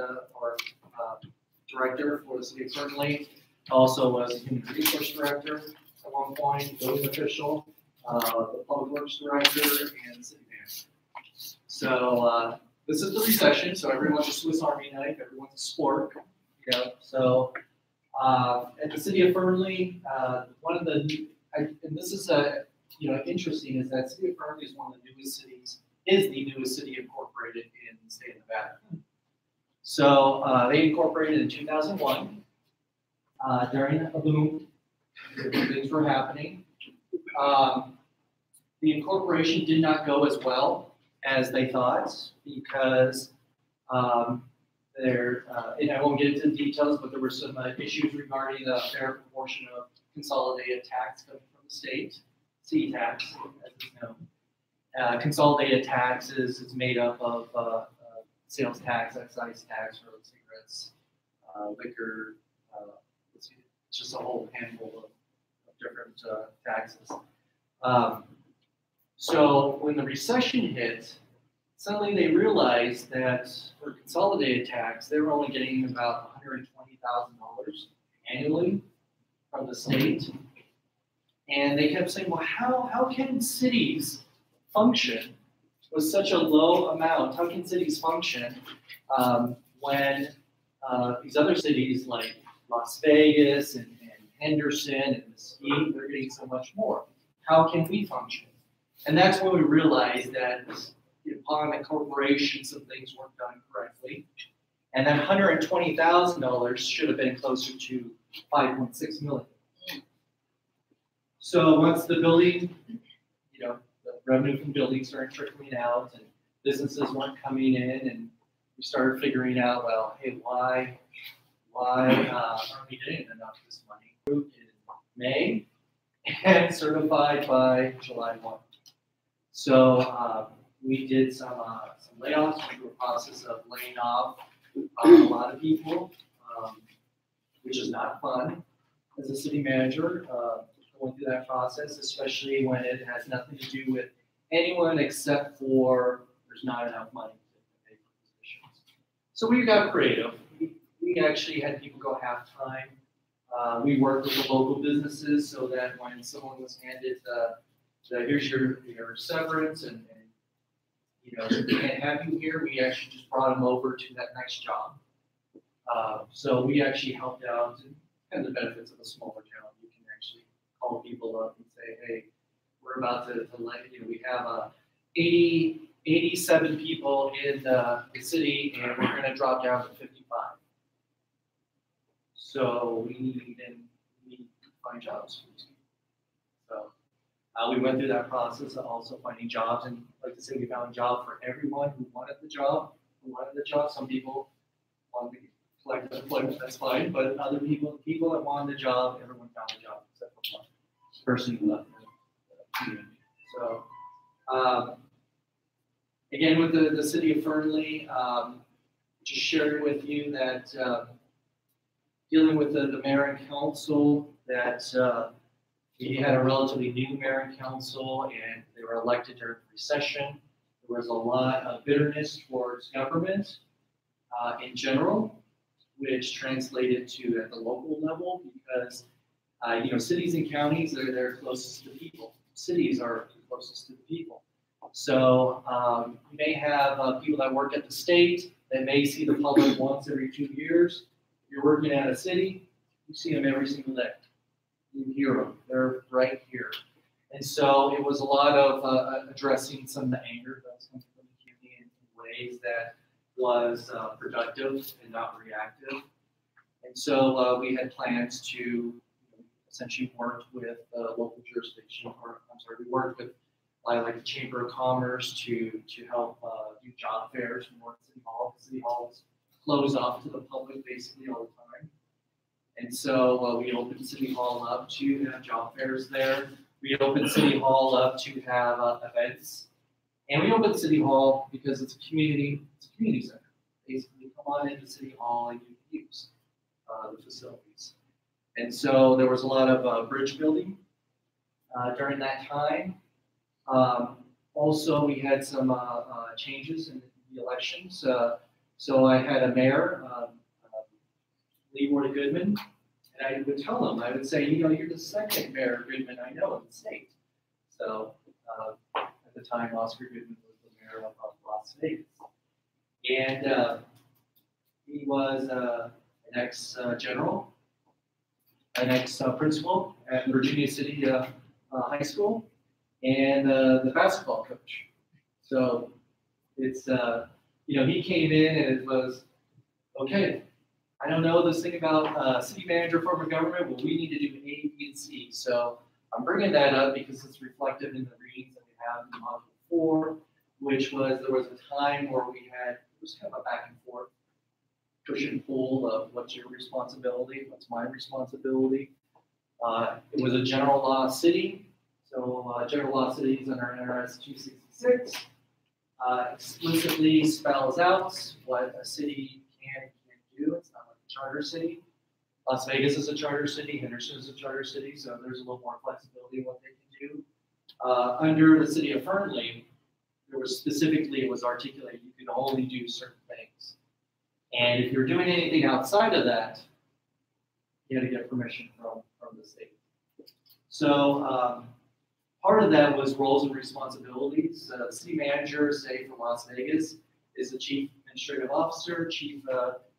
director for the city of Fernley. Also was human resource director at one point, building official, the public works director, and city manager. So this is the recession, so everyone's a Swiss Army knife, everyone's a sport. So at the city of Fernley, one of the, and this is interesting, is that city of Fernley is one of the newest cities, is the newest city incorporated in the state of Nevada. So they incorporated in 2001 during a boom. Things were happening. The incorporation did not go as well as they thought because and I won't get into the details, but there were some issues regarding the fair proportion of consolidated tax coming from the state, C-tax, as it's known. Consolidated tax is made up of sales tax, excise tax, road cigarettes, liquor. It's just a whole handful of different taxes. So when the recession hit, suddenly they realized that for consolidated tax, they were only getting about $120,000 annually from the state. And they kept saying, well, how can cities function with such a low amount? How can cities function when these other cities like Las Vegas and Henderson and Mesquite, they're getting so much more? How can we function? And that's when we realized that upon the corporation, some things weren't done correctly. And that $120,000 should have been closer to $5.6 million. So once the building, the revenue from buildings started trickling out and businesses weren't coming in, and we started figuring out, well, hey, why aren't we getting enough of this money? Approved in May and certified by July 1. So we did some layoffs. We were in the process of laying off a lot of people, which is not fun as a city manager, going through that process, especially when it has nothing to do with anyone except for there's not enough money to pay for positions. So we got creative. We actually had people go half-time. We worked with the local businesses so that when someone was handed here's your severance and we can't have you here, we actually just brought them over to that next job. So we actually helped out, and the benefits of a smaller town. You can actually call people up and say, hey, we're about to let we have 87 people in the city, and we're going to drop down to 55. So we need to find jobs for these people. So we went through that process of also finding jobs, and like to say, we found a job for everyone who wanted the job. Some people wanted to collect unemployment, that's fine, but other people that wanted the job, everyone found a job except for one person who left the community. So again, with the city of Fernley, just sharing with you that dealing with the mayor and council, that we had a relatively new mayor and council, and they were elected during the recession. There was a lot of bitterness towards government in general, which translated to at the local level, because cities and counties, they're closest to the people. Cities are closest to the people. So you may have people that work at the state that may see the public once every 2 years. If you're working at a city, you see them every single day. You hear them, they're right here. And so it was a lot of addressing some of the anger that was coming from the community in ways that was productive and not reactive. And so we had plans to essentially work with the local jurisdiction, we worked with like the Chamber of Commerce to help do job fairs more at City Hall. City Hall is closed off to the public basically all the time. And so we opened City Hall up to have job fairs there. We opened City Hall up to have events. And we opened City Hall because it's a community center. Basically, come on into City Hall and you can use the facilities. And so there was a lot of bridge building during that time. Also, we had some changes in the elections. So I had a mayor, Leroy Goodman, and I would tell him, I would say, you're the second Mayor Goodman I know in the state. So at the time, Oscar Goodman was the mayor of Las Vegas. And he was an ex-general, an ex-principal at Virginia City High School, and the basketball coach. So it's, he came in and it was, okay, I don't know this thing about city manager form of government, well, we need to do A, B, and C. So I'm bringing that up because it's reflective in the readings that we have in Module 4, which was, there was a time where we had, it was kind of a back and forth, push and pull of what's your responsibility, what's my responsibility. It was a general law city. So general law cities under NRS 266 explicitly spells out what a city can and can't do. It's not like a charter city. Las Vegas is a charter city, Henderson is a charter city, so there's a little more flexibility in what they can do. Under the city of Fernley, there was specifically, it was articulated, you could only do certain things. And if you're doing anything outside of that, you had to get permission from the state. So part of that was roles and responsibilities. The city manager, say for Las Vegas, is the chief administrative officer, chief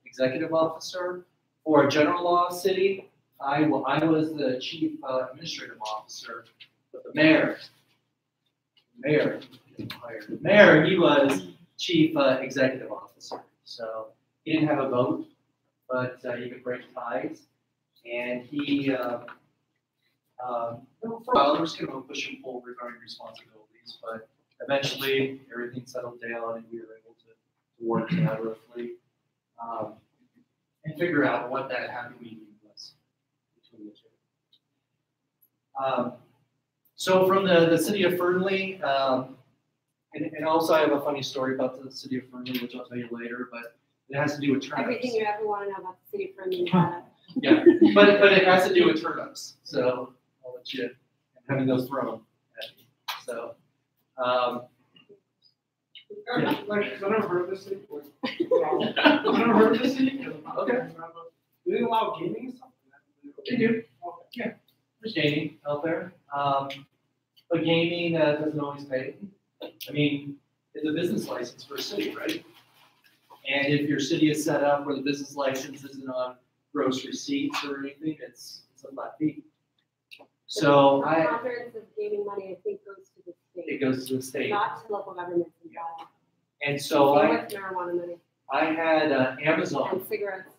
executive officer. For a general law city, I was the chief administrative officer. But the mayor, he was chief executive officer. So he didn't have a vote, but he could break ties. And he, for a while, there was kind of a push and pull regarding responsibilities, but eventually everything settled down and we were able to work collaboratively and figure out what that happy medium was between the two. So from the city of Fernley, and also I have a funny story about the city of Fernley, which I'll tell you later, but it has to do with turnips. Everything you ever want to know about the city of Fernley, Nevada. Yeah, but it has to do with turnips, so I'll let you, having those thrown at me, so. Yeah, like, I never heard of this city. I never heard of this city. Okay. Do they allow gaming and stuff? They do. Yeah, there's gaming out there. But gaming doesn't always pay. I mean, it's a business license for a city, right? And if your city is set up where the business license isn't on gross receipts or anything, it's a flat fee. So The preponderance of gaming money, I think, goes to the state. it goes to the state. Not to local governments in Nevada. And so Same with marijuana money I had Amazon. and cigarettes.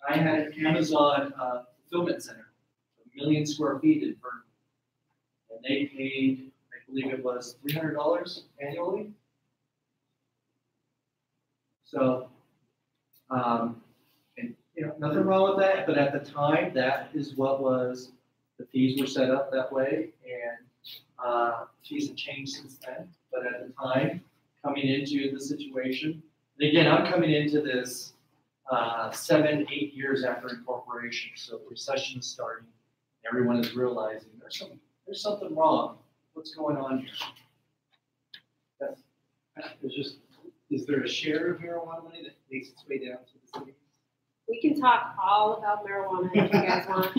I had Amazon fulfillment center, 1 million square feet in Fernley. And they paid, I believe it was $300 annually. So, and nothing wrong with that, but at the time, that is what was, the fees were set up that way, and fees have changed since then. But at the time, coming into the situation, and again, I'm coming into this 7-8 years after incorporation, so the recession is starting. Everyone is realizing there's something wrong. What's going on here? Is there a share of marijuana money that makes its way down to the city? We can talk all about marijuana if you guys want.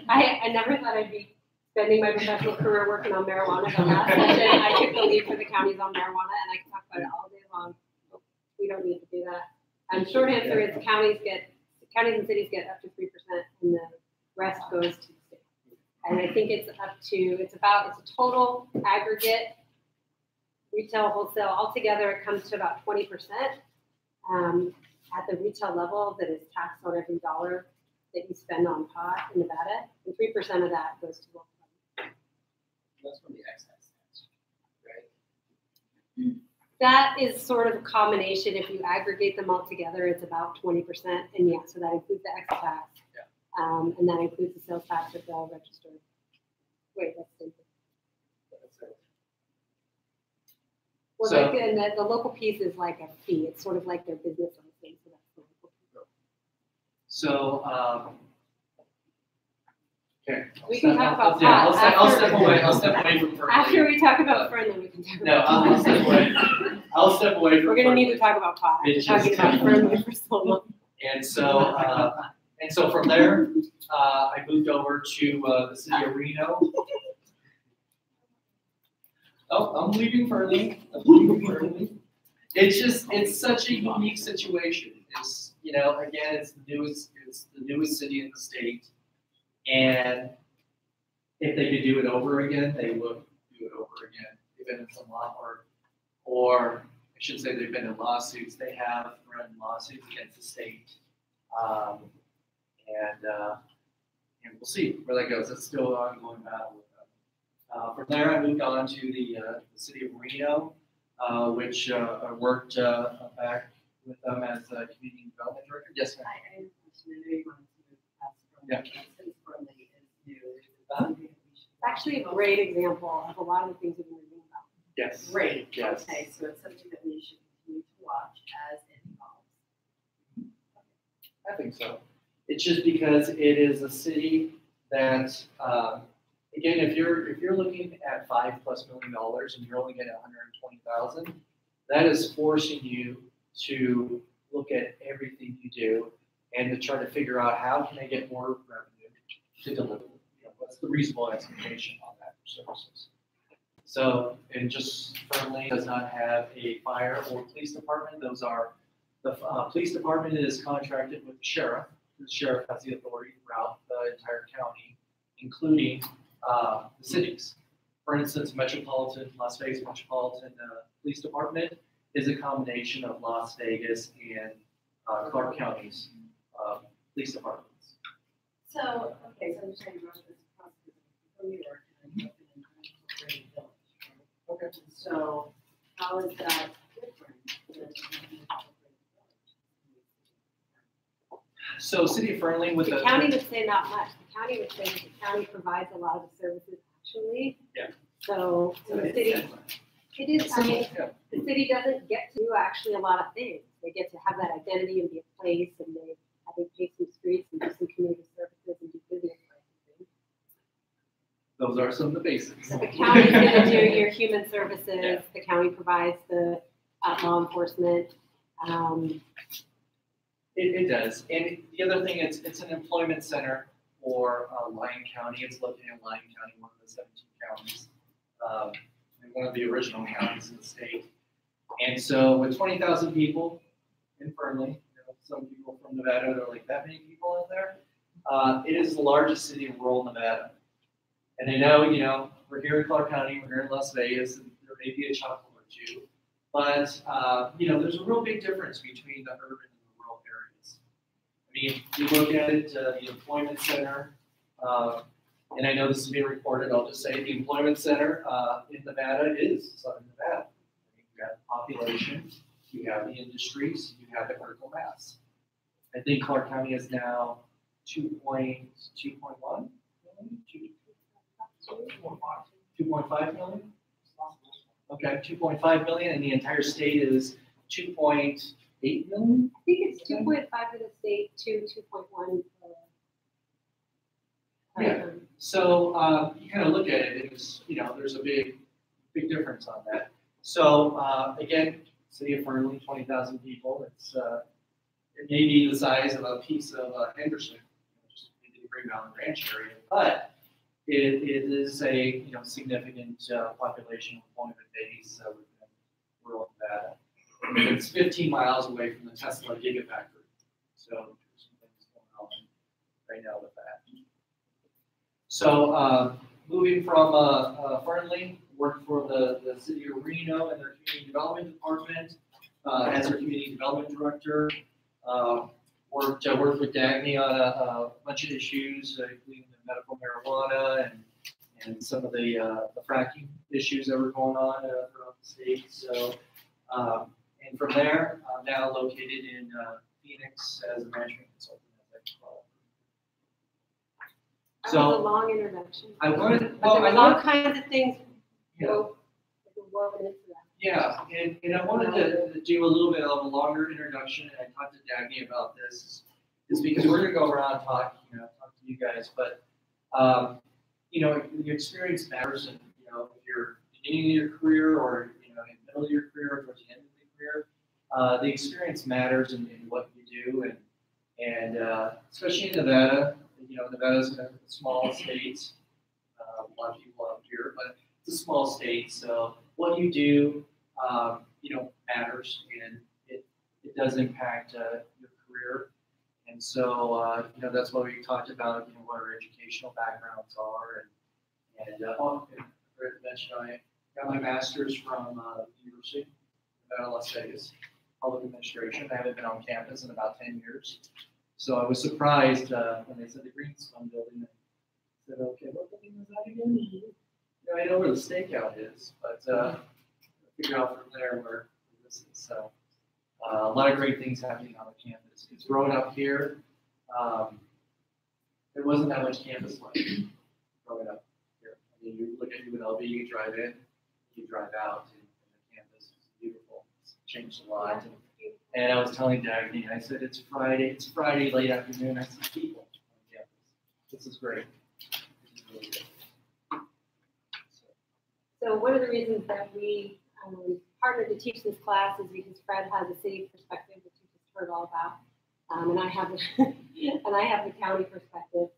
I never thought I'd be spending my professional career working on marijuana, but last session I took the lead for the counties on marijuana, and I can talk about it all day long. We don't need to do that. Short answer is counties and cities get up to 3%, and the rest goes to the state. And I think it's a total aggregate retail, wholesale, altogether it comes to about 20% at the retail level that is taxed on every dollar that you spend on pot in Nevada, and 3% of that goes to local government. That's from the excise tax, right? That is sort of a combination. If you aggregate them all together, it's about 20%, and yeah, so that includes the excise tax, and that includes the sales tax if they're all registered. Wait, that's the Well, So- like, and the local piece is like a fee. It's sort of like their business license, so that's the local piece. So, okay. We can talk about Yeah, pot I'll after- step away. I'll step away from Fernley. After we talk about Fernley, we can talk No, about I'll step away. I'll step away from We're gonna need Fernley. to talk about pot. We're It's talking just- about Fernley for so long. And so from there, I moved over to the city of Reno. Oh, I'm leaving Fernley. It's such a unique situation. It's, again, it's the newest city in the state. And if they could do it over again, they would do it over again. They've been in some law, or I should say they've been in lawsuits. They have run lawsuits against the state. And we'll see where that goes. It's still an ongoing battle with them. From there, I moved on to the city of Reno, which I worked back with them as a community development director. Yes, ma'am. I know you wanted to move past Yeah. since Fernley is new. It's actually a great example of a lot of the things we've been reading about. Yes. Great, Yes. okay, so it's something that we should continue to watch as it evolves. I think so. It's just because it is a city that, again, if you're looking at $5+ million and you're only getting 120,000, that is forcing you to look at everything you do and to try to figure out how can I get more revenue to deliver. What's the reasonable expectation on that for services? So, and just Fernley does not have a fire or police department. Those are, the police department is contracted with the sheriff. The sheriff has the authority throughout the entire county, including the cities. For instance, Las Vegas Metropolitan Police Department is a combination of Las Vegas and Clark County's police departments. So, okay, so I'm just trying to rush this process from New York and I'm in Unincorporated Village. Okay. So how is that different than Unincorporated Village? So City of Fernley with The county would say not much. The county would say that the county provides a lot of the services actually. Yeah. So the city, it is, I mean, the city doesn't get to do actually a lot of things. They get to have that identity and be a place, and they pay some streets and do some community services and do business licensing. Those are some of the basics. So the county's gonna do your human services, the county provides the law enforcement. It does. And the other thing, it's an employment center for Lyon County. It's located in Lyon County, one of the 17 counties, and one of the original counties in the state. And so with 20,000 people in Fernley, you know, some people from Nevada, they're like, that many people out there? It is the largest city in rural Nevada. And I know, you know, we're here in Clark County, we're here in Las Vegas, and there may be a chuckle or two. But, you know, there's a real big difference between the urban and the rural areas. I mean, you look at it, the employment center, and I know this is being recorded, I'll just say the employment center in Nevada is Southern Nevada. You have population, you have the industries, you have the critical mass. I think Clark County is now 2.1 2.5 million? Okay, 2.5 million, and the entire state is 2.8 million? I think it's 2.5 for the state to 2.1. Yeah. So you kind of look at it, it's, you know, there's a big difference on that. So again, City of Fernley, 20,000 people. It's it may be the size of a piece of Henderson, just in the Green Mountain Ranch area, but it is a, you know, significant population employment base within rural Nevada. It's 15 miles away from the Tesla Gigafactory, so there's some things going on right now with that. So moving from Fernley, worked for the city of Reno and their community development department as their community development director. Worked with Dagny on a bunch of issues, including the medical marijuana and some of the fracking issues that were going on throughout the state. So, and from there, I'm now located in Phoenix as a management consultant. That was a long introduction. I wanted, But there was all kinds of things Yeah. woven into that. Yeah, and I wanted to do a little bit of a longer introduction, and I talked to Dagny about this, is because we're gonna go around and talk to you guys, but, you know, your experience matters, and, you know, if you're beginning of your career, or, you know, in the middle of your career, or towards the end of your career, the experience matters in what you do, and especially in Nevada, you know, Nevada's a small state, a lot of people out here, but it's a small state, so what you do, you know, matters, and it does impact your career. And so, you know, that's what we talked about, you know, what our educational backgrounds are. And I forgot to mention, I got my master's from the University of Nevada, Las Vegas, Public Administration. I haven't been on campus in about 10 years. So I was surprised when they said the Greenstone building. I said, okay, what building is that again? Yeah, I know where the stakeout is, but figure out from there where this is. So a lot of great things happening on the campus. It's growing up here. There wasn't that much campus life growing up here. I mean, you look at UNLV, you drive in, you drive out, and the campus is beautiful. It's changed a lot. And I was telling Dagny, I said, it's Friday late afternoon. I see people on campus. This is great. This is really good. So one of the reasons that we partnered to teach this class is because Fred has a city perspective, which you just heard all about, and I have the county perspective,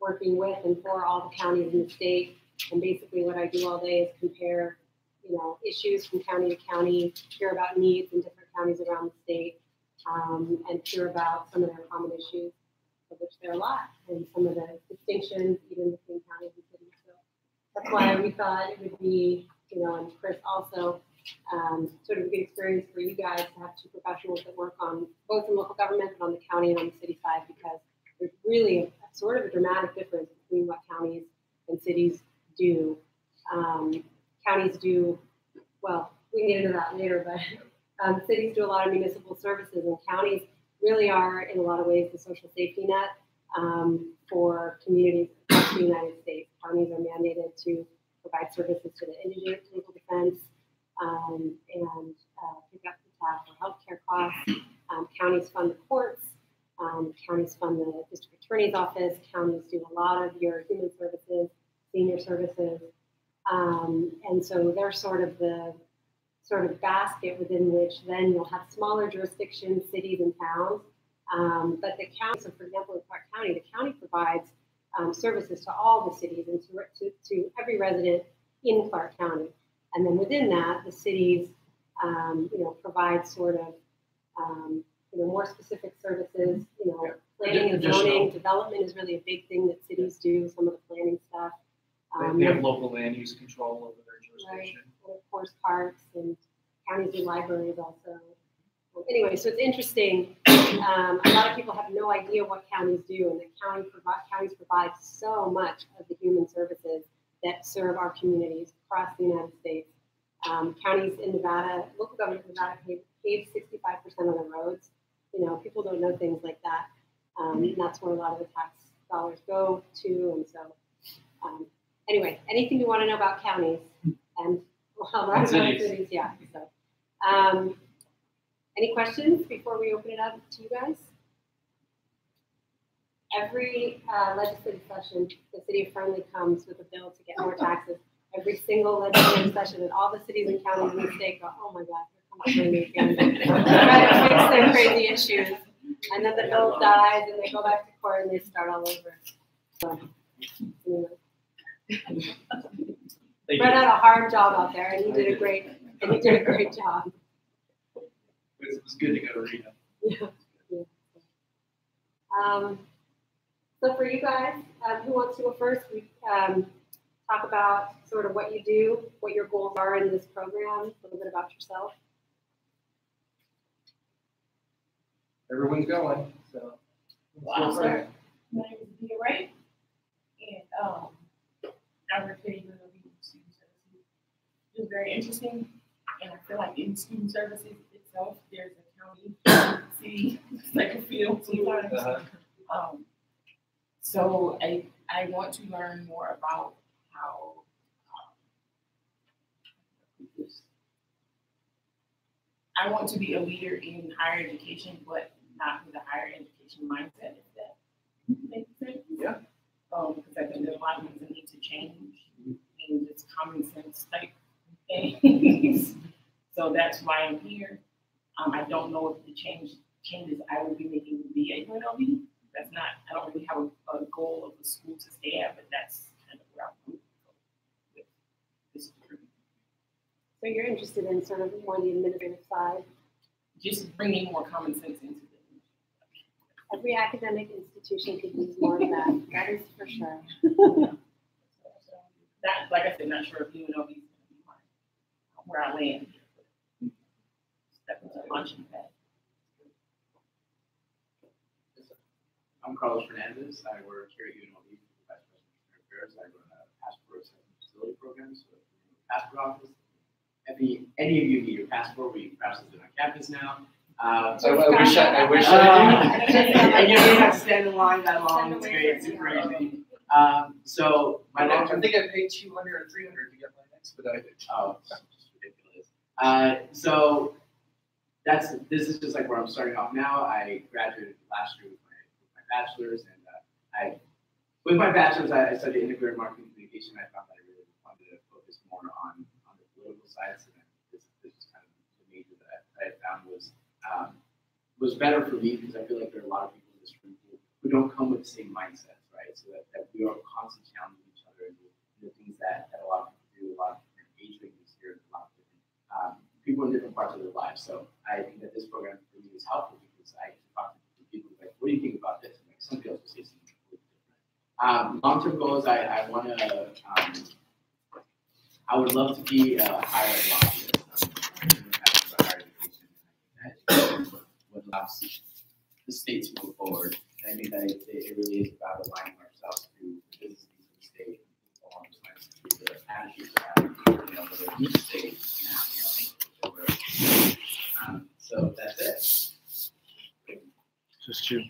working with and for all the counties in the state. And basically what I do all day is compare, you know, issues from county to county, hear about needs in different counties around the state, and hear about some of their common issues, of which there are a lot, and some of the distinctions even between counties and cities. So that's why we thought it would be, you know, and Chris also, sort of a good experience for you guys to have two professionals that work on both in local government and on the county and on the city side, because there's really a sort of a dramatic difference between what counties and cities do. Counties do, well, we can get into that later, but cities do a lot of municipal services, and counties really are, in a lot of ways, the social safety net for communities across the United States. Counties are mandated to provide services to the indigent, legal defense, and pick up the tab for healthcare costs. Counties fund the courts. Counties fund the district attorney's office. Counties do a lot of your human services, senior services, and so they're sort of the basket within which then you'll have smaller jurisdictions, cities, and towns. But the county, so for example, in Clark County, the county provides services to all the cities and to every resident in Clark County. And then within that, the cities, you know, provide sort of, you know, more specific services. You know, planning and zoning, development is really a big thing that cities do. Some of the planning stuff. They have local land use control over their jurisdiction. Right. And of course, parks and counties do libraries also. Anyway, so it's interesting. A lot of people have no idea what counties do, and the counties provide so much of the human services that serve our communities across the United States. Counties in Nevada, local government in Nevada pave 65% of the roads. You know, people don't know things like that. And that's where a lot of the tax dollars go to. And so, anyway, anything you want to know about counties and cities, yeah. So, any questions before we open it up to you guys? Every legislative session, the city of Fernley comes with a bill to get more taxes. Every single legislative session, and all the cities and counties in the state go, oh my God, here come Fernley again. Try to fix their crazy issues. And then the bill dies, and they go back to court, and they start all over. So, anyway. Brett had a hard job out there, and he did a great job. It was good to go to Reno. Yeah. So for you guys, who wants to go first? We talk about sort of what you do, what your goals are in this program, a little bit about yourself. Everyone's going, so. Wow. My name is Bea Ray, and I work here in student services. It's very interesting, and I feel like in student services itself, there's a county, city, like a field sometimes. So I want to learn more about how I want to be a leader in higher education, but not with a higher education mindset, if that makes sense. Yeah. Because I think there's a lot of things that need to change, and just common sense type things. So that's why I'm here. I don't know if the changes I will be making will be at UNLV. That's not, I don't really have a goal of the school to stay at, but that's kind of where I'm going with this degree. So you're interested in sort of more the administrative side? Just bringing more common sense into it. Every academic institution could use more of that. That is for sure. That, like I said, not sure if UNLV is going to be where I land. Step into launching pad. I'm Carlos Fernandez. I work here at UNLV for Vice President of Affairs. I run a passport assessment facility program. So, passport office. If any of you need your passport, we process it on campus now. I wish I did. And you don't have to stand in line that long. It's great. It's super easy. So my I long-term. think I paid $200 or $300 to get my expedited. Oh, it's just ridiculous. So this is just like where I'm starting off now. I graduated last year with my bachelor's, and with my bachelor's I studied integrated marketing communication. I found that I really wanted to focus more on the political side. So then this is kind of the major that I found was better for me, because I feel like there are a lot of people in this room who don't come with the same mindsets, right? So that we are constantly challenging each other in the things activities that a lot of people do, a lot of different age ranges here, a lot of different people in different parts of their lives. So I think that this program for me is helpful because I can talk to people like, what do you think about this? And like some people say something completely different. Long-term goals, I want to, I would love to be a higher ed lobbyist. What allows the state to move forward. And I think that it really is about aligning ourselves to the business needs of the state, along those lines, to the attitudes that whether it's the state, so that's it. Just you.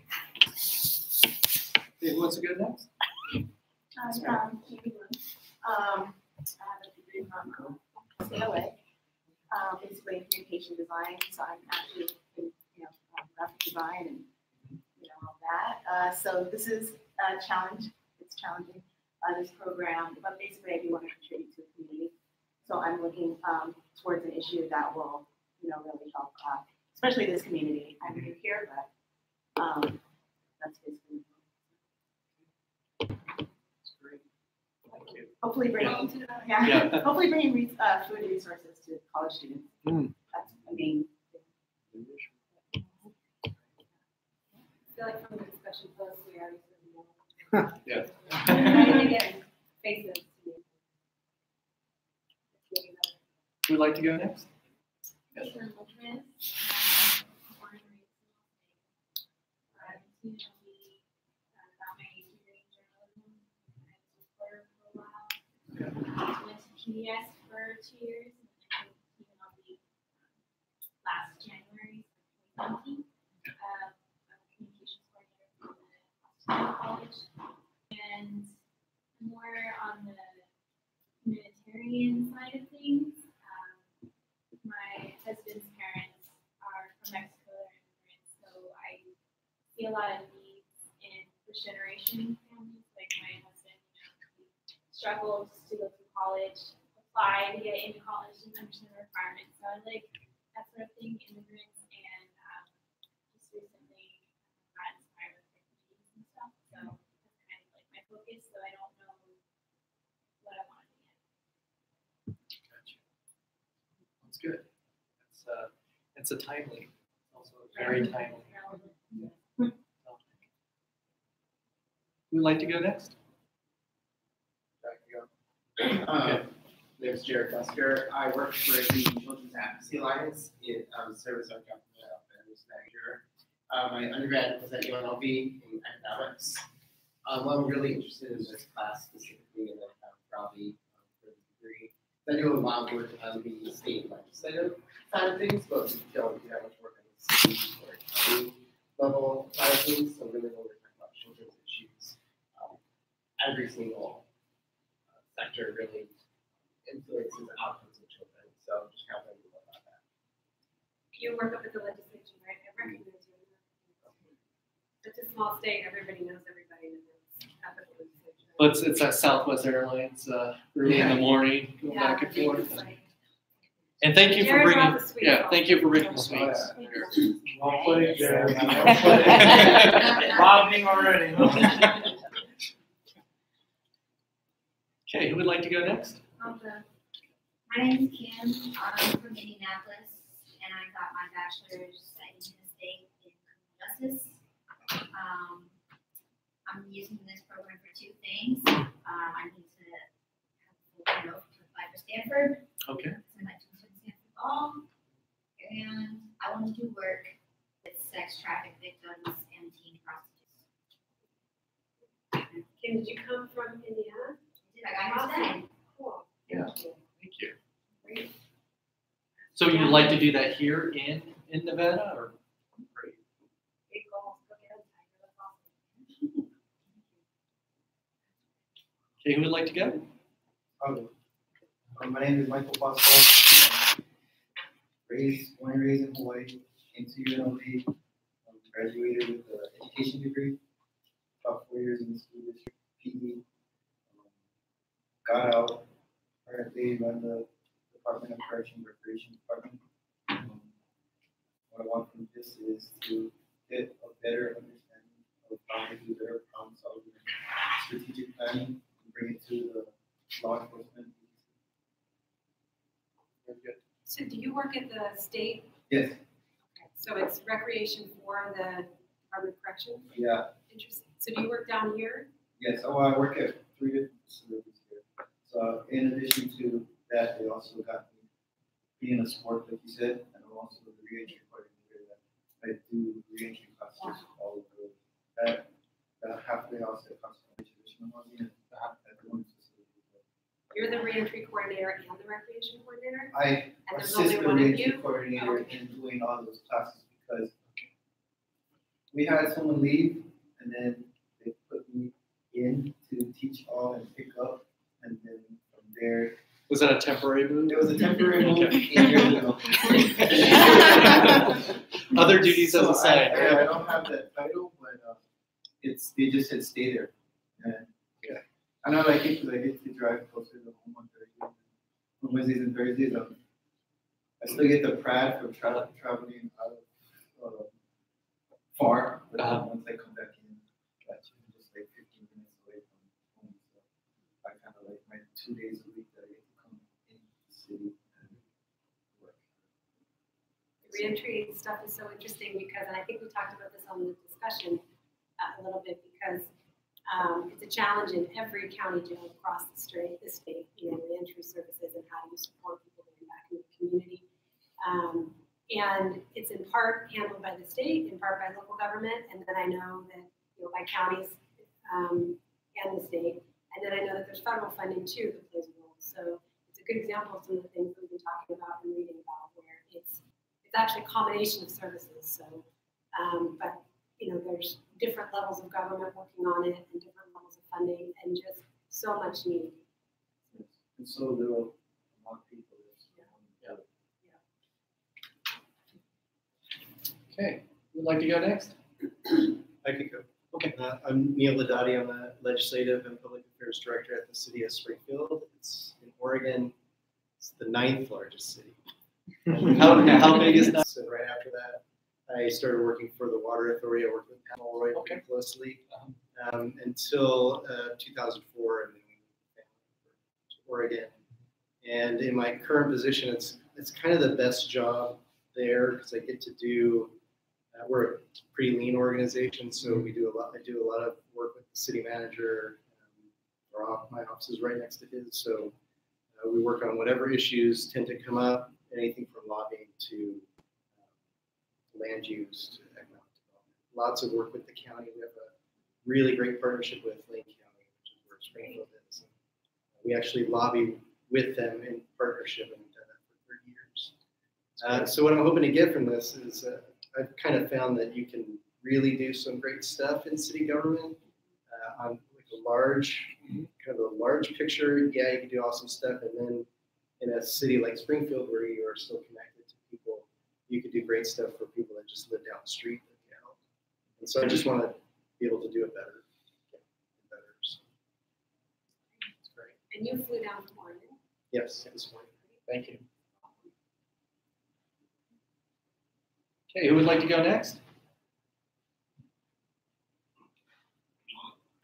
Who wants to go next? I'm Katie Lynn. I have a degree from CLA, basically in communication design. So I'm actually in, graphic design and all that. So this is a challenge. It's challenging this program, but basically I do want to contribute to the community. So I'm looking towards an issue that will, really help, especially this community. I'm new here, but that's basically. Hopefully bringing, hopefully bringing food resources to college students. That's the main thing. I feel like from the discussion plus we already Yeah. Again, faces. Who would like to go next? Yes. Went to PBS for 2 years, and then I'll be last January 2020. I'm a communications coordinator for the Austin College, and more on the humanitarian side of things. My husband's parents are from Mexico, they're immigrants, so I see a lot of needs in first generation families. Like my husband, he struggled to go to college, apply to get into college, and understand the requirements. So I like that sort of thing, immigrants, and just recently got inspired with refugees and stuff. So that's kind of like my focus. So I don't know what I want to do yet. Gotcha. That's good. It's a timely, also very timely. Who would like to go next? Name's Jared Busker. I work for the Children's Advocacy Alliance in Service Our Government Affairs Manager. My undergrad was at UNLV in economics. What I'm really interested in this class specifically, and then probably for the degree. I do a lot of work on the state legislative side of things, but we don't do that much work on the city or county level side of things. So really, when we're talking about children's issues, every single sector really influences the outcomes of children. So just kind of thinking about that. You work up at the legislature, right? I recognize you. It's a small state, everybody knows everybody in the legislature. Well, it's that Southwest Airlines early in the morning, going back and forth. And thank you for bringing, thank you for bringing the sweets. Well played, Jared. Lobbying already. Okay, who would like to go next? My name is Kim. I'm from Indianapolis, and I got my bachelor's at Indiana State in criminal justice. I'm using this program for two things. I need to have a full to apply for Stanford. Okay. So I took Stanford Fall, and I want to do work with sex traffic victims and teen prostitutes. Kim, did you come from Indiana? I got here today. Cool. Yeah. Thank you. Great. So you'd like to do that here in Nevada, or? Great. Okay, who would like to go? My name is Michael Pascal. Born and raised in Hawaii. Came to UNLV. Graduated with an education degree. About 4 years in the school district. PE. Got out. Currently run the Department of Correction Recreation Department. What I want from this is to get a better understanding of how to do better problem solving, strategic planning, and bring it to the law enforcement. So do you work at the state? Yes, So it's recreation for the Department of Corrections? yeah, Interesting. So do you work down here? yes. Oh, I work at 3 different facilities here. So in addition to that, they also got me being a sport, like you said, and I'm also the re-entry coordinator that I do re-entry classes all over that halfway house at Constellation Traditional Housing and at the women's facility. You're the reentry coordinator and the recreation coordinator? I And there's assist only the one of re-entry you? coordinator Okay. in doing all those classes because we had someone leave and then they put me in to teach all and pick up, and then from there. Was that a temporary move? It was a temporary move Okay. 8 years ago. Other duties as So assigned. I don't have that title, but they just said stay there. And I know I like it because I get to drive closer to home on Thursdays, on Wednesdays and Thursdays. I still get the pride for traveling out of far, but then once I come back in, that's just like 15 minutes away from home. So I kind of like my 2 days a week that I get to come in the city and work. Reentry stuff is so interesting because, and I think we talked about this on the discussion a little bit, because it's a challenge in every county jail across the state, reentry services and how do you support people getting back in the community. And it's in part handled by the state, in part by local government, and then I know that, by counties and the state, and then I know that there's federal funding too that plays a role. So it's a good example of some of the things that we've been talking about and reading about, where it's actually a combination of services. So, but there's different levels of government working on it and different levels of funding and just so much need. And so there are a lot of people. Okay, who'd like to go next? I could go. Okay. I'm Neil Ladati. I'm the Legislative and Public Affairs Director at the City of Springfield. It's in Oregon. It's the 9th largest city. How big is that? So right after that, I started working for the Water Authority. I worked with Pam Mulroy pretty closely until 2004, and then we moved to Oregon. And in my current position, it's kind of the best job there because I get to do. We're a pretty lean organization, so we do a lot. I do a lot of work with the city manager. My office is right next to his, so we work on whatever issues tend to come up, anything from lobbying to land use to economic development. Lots of work with the county. We have a really great partnership with Lane County, which is where Springfield is. We actually lobby with them in partnership, and we've done that for 30 years. So what I'm hoping to get from this is I've kind of found that you can really do some great stuff in city government on like a large picture. Yeah, you can do awesome stuff, and then in a city like Springfield where you are still connected to people, you could do great stuff for people that just live down the street that you help. And so I just want to be able to do it better. So it's great. And you flew down from Oregon? Yes, this morning. Thank you. Okay, who would like to go next?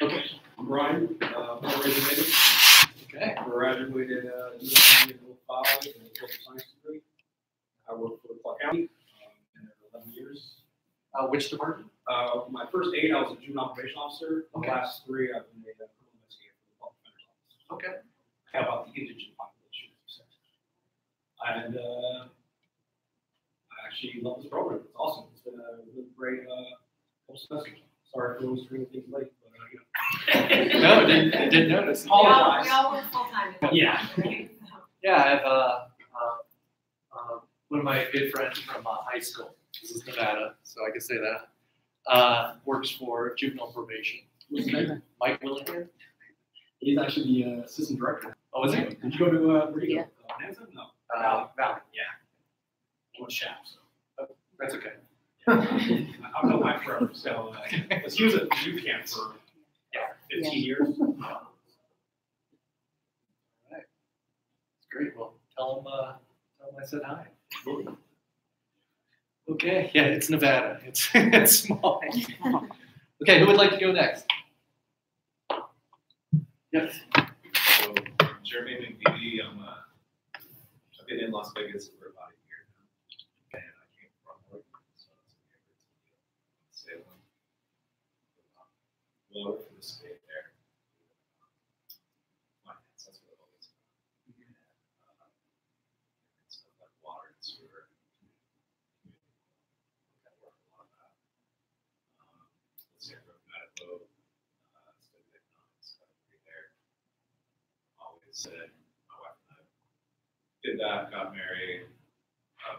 Okay, I'm Ryan, originated. Okay. Graduated in 2005 in a social science degree. I worked for Clark County in 11 years. Which department? My first 8, I was a juvenile probation officer. Okay. The last 3, I've been a criminal investigator for the public defender's office. Okay. How about the indigent population? And I actually love this program. It's awesome. It's been a really great whole semester. Sorry for stringing things late, but No, I didn't notice. Apologize. We all work full time. Yeah. Yeah, I have one of my good friends from high school. This is Nevada, so I can say that. Works for juvenile probation. What's his name? Mike Willingham. He's actually the assistant director. Oh, is he? Did you go to where did you go? Nansen? No. Valley. Yeah. I went Shap, so. That's okay. I've known Mike forever, so he was at youth camp for 15 years. All right. That's great. Well, tell him I said hi. Okay. Yeah, it's Nevada. It's small. Okay, who would like to go next? Yes. So, Jeremy McBeady. I've been in Las Vegas for about a year now, and I came from Oregon, so I was able to Salem. Well, I worked for the state there. Finance, that's what it always been. And stuff like water and sewer. I work a lot of that. Let's see, I wrote medical, studied economics, got a degree there. Always said, my wife and I did that, got married,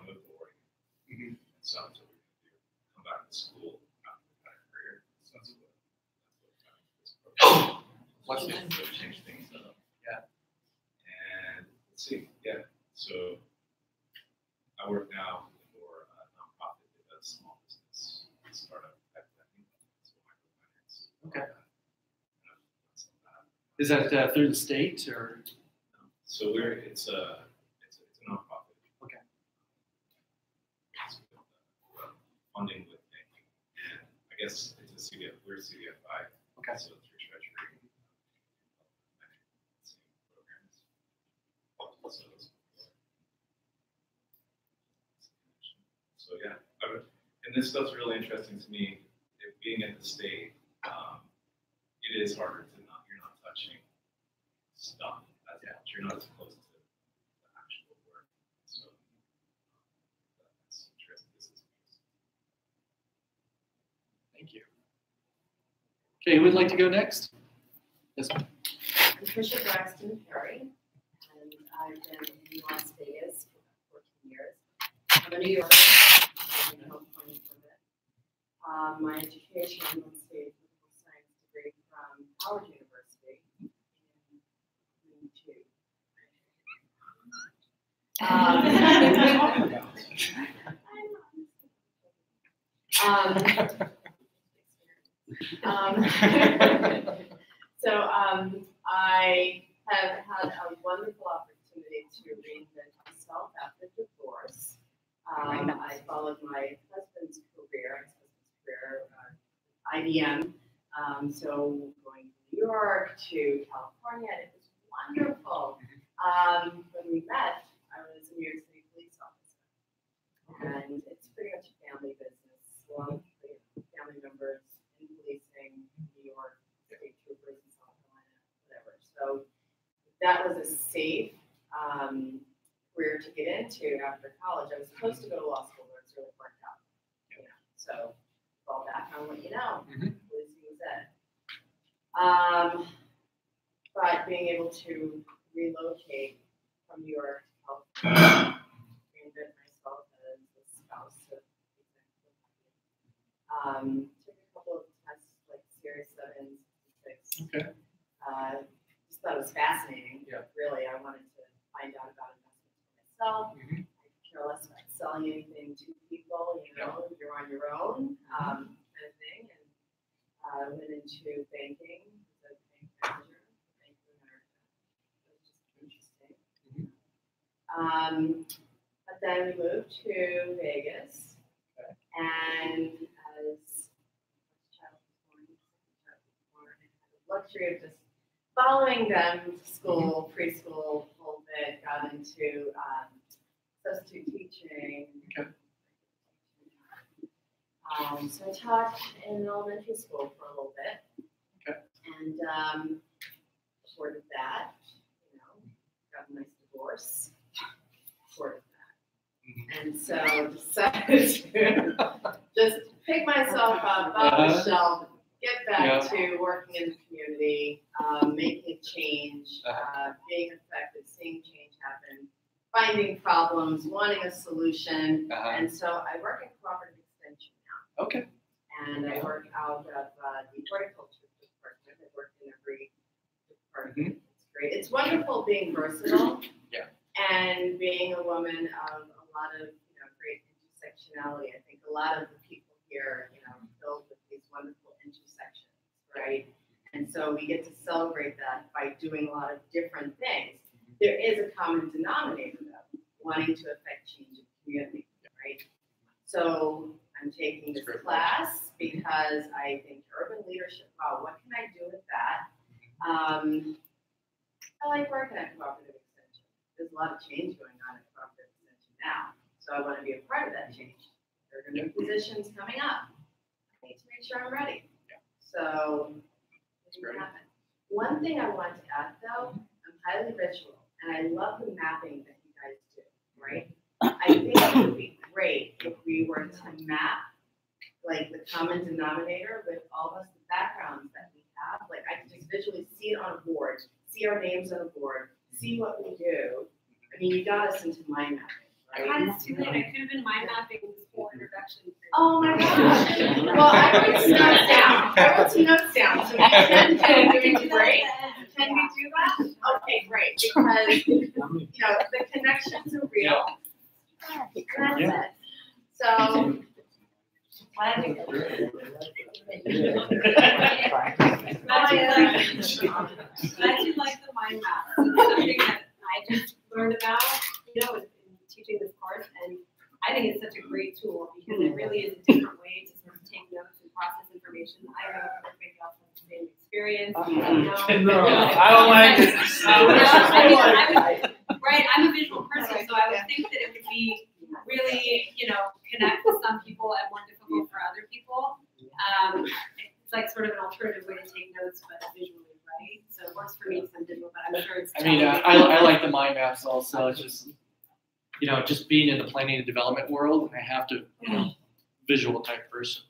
moved to Oregon. And so that's what we're going to do. Come back to school after we got a career. So that's what What's it? change things up. Yeah. And let's see, yeah. So I work now for a nonprofit that does small business startup type thing. So microfinance. Okay. Is that through the state or? So it's a nonprofit. Okay. It's funding with banking, and I guess it's a CDF. We're CDFI. Okay. So through Treasury. Programs. So yeah, and this stuff's really interesting to me. Being at the state, it is harder to you're not touching stuff as much. You're not as close to the actual work. So that's interesting. Thank you. Okay, who would like to go next? Yes, ma'am. I'm Tricia Braxton Perry, and I've been in Las Vegas for about 14 years. I'm a New Yorker. I've been home playing for a bit. My education, let's see, political science degree from Howard University in Green 2. I have had a wonderful opportunity to reinvent myself after divorce. I followed my husband's career, IBM. So going to New York to California, and it was wonderful. When we met, I was a New York City police officer, and it's pretty much a family business. A lot of family members in policing, New York, state troopers in South Carolina, whatever. So that was a safe career to get into after college. I was supposed to go to law school, but it's really worked out. You know, so fall back on what you know. Policing was it. But being able to relocate from New York to California, reinvent myself as a spouse of took a couple of tests like Series 7, 6. Okay. Just thought it was fascinating. Yeah. Really, I wanted to find out about investments for myself. I could care less about selling anything to people. You know, you're on your own, kind of thing. And went into banking as a bank manager, Bank of America. It was just interesting. But then we moved to Vegas, and as child was born, I had the luxury of just following them to school, preschool, whole bit, got into substitute teaching. Okay. So I taught in elementary school for a little bit. Okay. And short of that, you know, got a nice divorce. Short of that. And so decided to just pick myself up off the shelf, get back to working in the community, making change, being effective, seeing change happen, finding problems, wanting a solution. And so I work in cooperative extension now. Okay. And I work out of the horticulture department. I work in every department. It's great. It's wonderful being versatile. And being a woman of a lot of, you know, great intersectionality. I think a lot of the people here, you know, are filled with these wonderful intersections, right? And so we get to celebrate that by doing a lot of different things. There is a common denominator, though, wanting to affect change in the community, right? So I'm taking this class because I think urban leadership, wow, what can I do with that? I like working at Cooperative Extension. There's a lot of change going on at Cooperative Extension now, so I want to be a part of that change. There are new positions coming up. I need to make sure I'm ready. So, it's gonna happen. One thing I want to add though, I'm highly visual, and I love the mapping that you guys do, right? I think it would be great if we were to map like the common denominator with all of us, the backgrounds that we have. Like I can just visually see it on a board, see our names on a board, see what we do. I mean, you got us into mind mapping, right? It's too late. I could have been mind mapping this whole introduction. Oh my gosh. Well, I wrote some notes down. I wrote some notes down. So can we do great? Can we do that? Okay, great. Because, you know, the connections are real. And that's it. So, Glad you like the mind map. It's something that I just learned about, you know, in teaching this course, and I think it's such a great tool because it really is a different way to sort of take notes and process information. I know everybody else has the same experience. No, I don't like it. Right, I'm a visual person, so I would think that it would be really, you know, connect with some people and more difficult for other people. It's like sort of an alternative way to take notes, but visually, right? So it works for me because I'm visual, but I'm sure it's. I mean, I like the mind maps also. It's just, you know, just being in the planning and development world, I have to, you know, visual type person.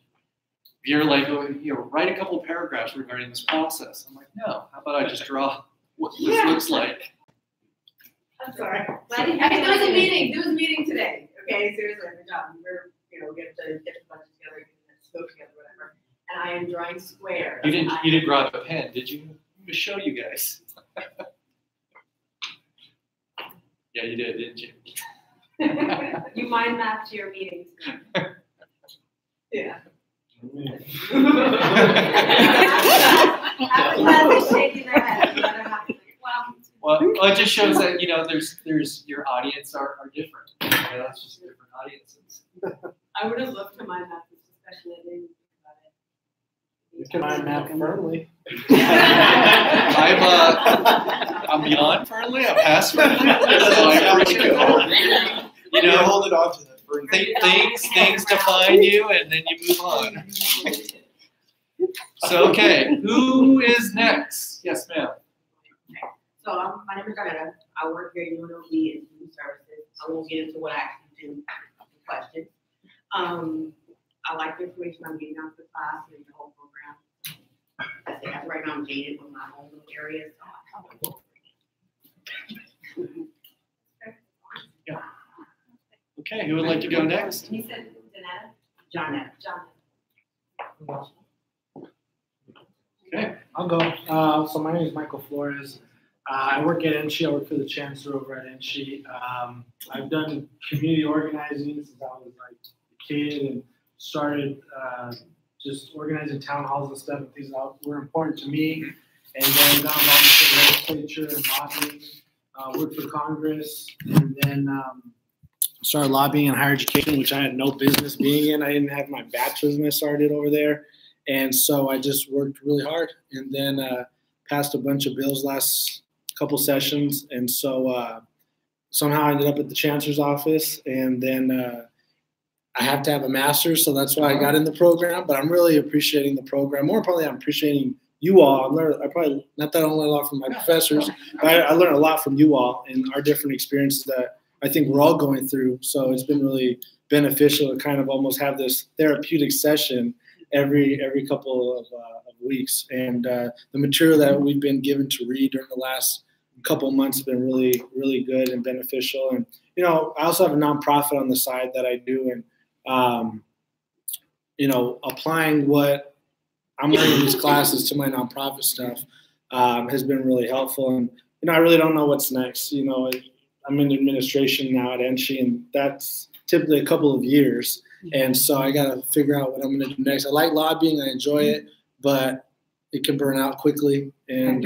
If you're like, you know, write a couple of paragraphs regarding this process. I'm like, no, how about I just draw what this looks like? I'm sorry. There was a meeting today. Okay, seriously, good job. We're, you know, we have to get the budget together, smoke together, whatever. And I am drawing squares. You didn't grab a pen, did you? To show you guys. Yeah, you did, didn't you? You mind mapped your meetings. Yeah. Shaking their head. Well, it just shows that, you know, there's your audience are different. You know, that's just different audiences. I would have loved to mind map this discussion. I didn't think about it. You can mind map firmly. I'm beyond firmly. I'm past firmly. So I really go. You know, hold it on to that. Things define you, and then you move on. So, okay, who is next? Yes, ma'am. So my name is Diana. I work here at UNLV in Student Services. I won't get into what I actually do, the questions. I like the information I'm getting out of the class and the whole program. I say right now I'm jaded with my own little areas. Yeah. Okay, who would like to go next? You said Johnette. Okay. I'll go. So my name is Michael Flores. I work at NSHE. I work for the chancellor over at NSHE. I've done community organizing since I was like a kid and started just organizing town halls and stuff and things that were important to me. And then got involved with the legislature and lobbying. Worked for Congress, and then started lobbying in higher education, which I had no business being in. I didn't have my bachelor's when I started over there. And so I just worked really hard, and then passed a bunch of bills last couple sessions, and so somehow I ended up at the chancellor's office, and then I have to have a master's, so that's why I got in the program. But I'm really appreciating the program. More importantly, I'm appreciating you all. I probably, not that I learned a lot from my professors, but I learned a lot from you all and our different experiences that I think we're all going through. So it's been really beneficial to kind of almost have this therapeutic session every couple of weeks. And the material that we've been given to read during the last couple of months has been really, really good and beneficial. And, you know, I also have a nonprofit on the side that I do. And, you know, applying what I'm learning in these classes to my nonprofit stuff has been really helpful. And, you know, I really don't know what's next. You know, I'm in administration now at NSHE, and that's typically a couple of years. And so I got to figure out what I'm going to do next. I like lobbying. I enjoy it, but it can burn out quickly. And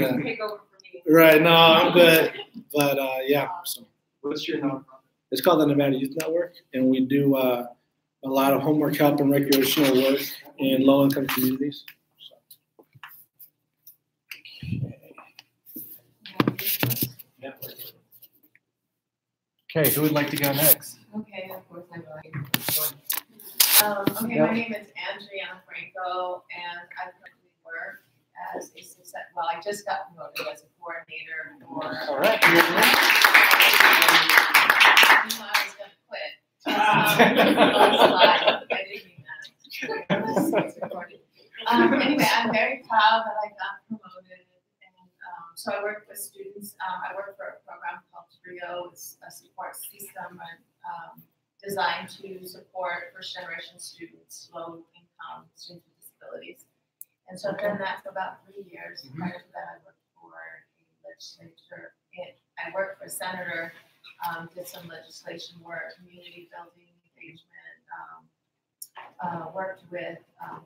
right, no, I'm good. But yeah. So what's your nonprofit? It's called the Nevada Youth Network, and we do a lot of homework help and recreational work in low-income communities. Okay, who would like to go next? Okay, of course I will. Okay, Yep. my name is Andriana Franco, and I currently work as a success. Well, I just got promoted as a coordinator for. All right. I knew I was gonna quit. I didn't mean that. It's recorded. Anyway, I'm very proud that I got promoted, and so I work with students. I work for a program called TRIO. It's a support system designed to support first-generation students, low-income students with disabilities. And so I've done that for about 3 years. Prior to that, I worked for a legislature. I worked for a senator, did some legislation work, community building, engagement, worked with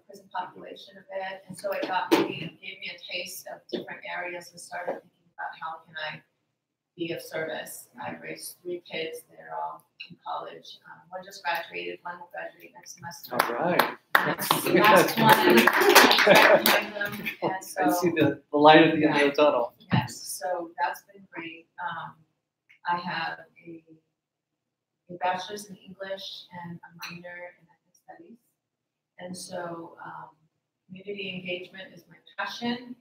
prison population a bit. And so it gave me a taste of different areas and started thinking about how can I be of service. I raised 3 kids. They're all in college. One just graduated, one will graduate next semester. All right. That's the last one. Behind them. And so, I see the light at the end of the tunnel. yes, so that's been great. I have a bachelor's in English and a minor in ethnic studies. And so community engagement is my passion.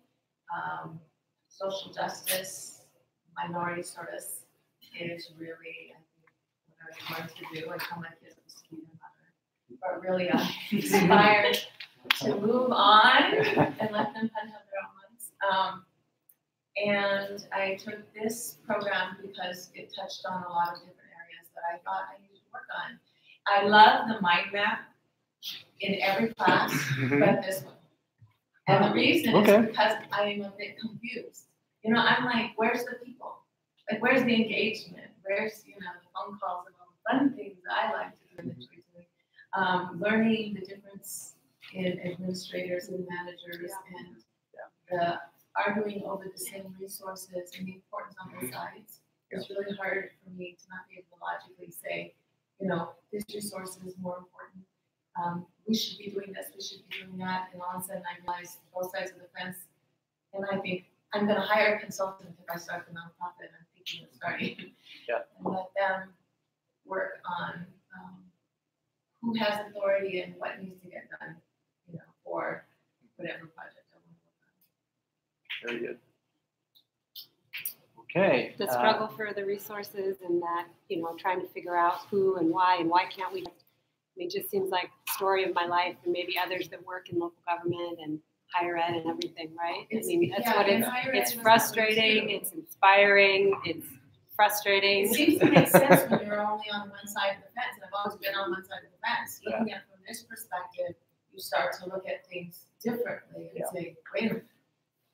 Social justice, minority service is really, I think, what I want to do. I tell my kids I'm just keeping mother, but really I'm inspired to move on and let them kind of have their own lives. And I took this program because it touched on a lot of different areas that I thought I needed to work on. I love the mind map in every class, but this one. And the reason is because I am a bit confused. You know, I'm like, where's the people? Like, where's the engagement? Where's, the phone calls and all the fun things I like to do in the doing? Learning the difference in administrators and managers and the arguing over the same resources and the importance on both sides. It's really hard for me to not be able to logically say, this resource is more important. We should be doing this, we should be doing that. And all of a sudden I realize both sides of the fence. And I think I'm going to hire a consultant if I start the nonprofit I'm thinking of starting. And let them work on who has authority and what needs to get done, for whatever project I want to work on. Very good. Okay. The struggle for the resources and that, trying to figure out who and why can't we. It just seems like the story of my life and maybe others that work in local government and higher ed and everything, right? That's what it's frustrating, it's inspiring, it's frustrating. It seems to make sense when you're only on one side of the fence, and I've always been on one side of the fence. Looking at it from this perspective, you start to look at things differently and say, wait a minute,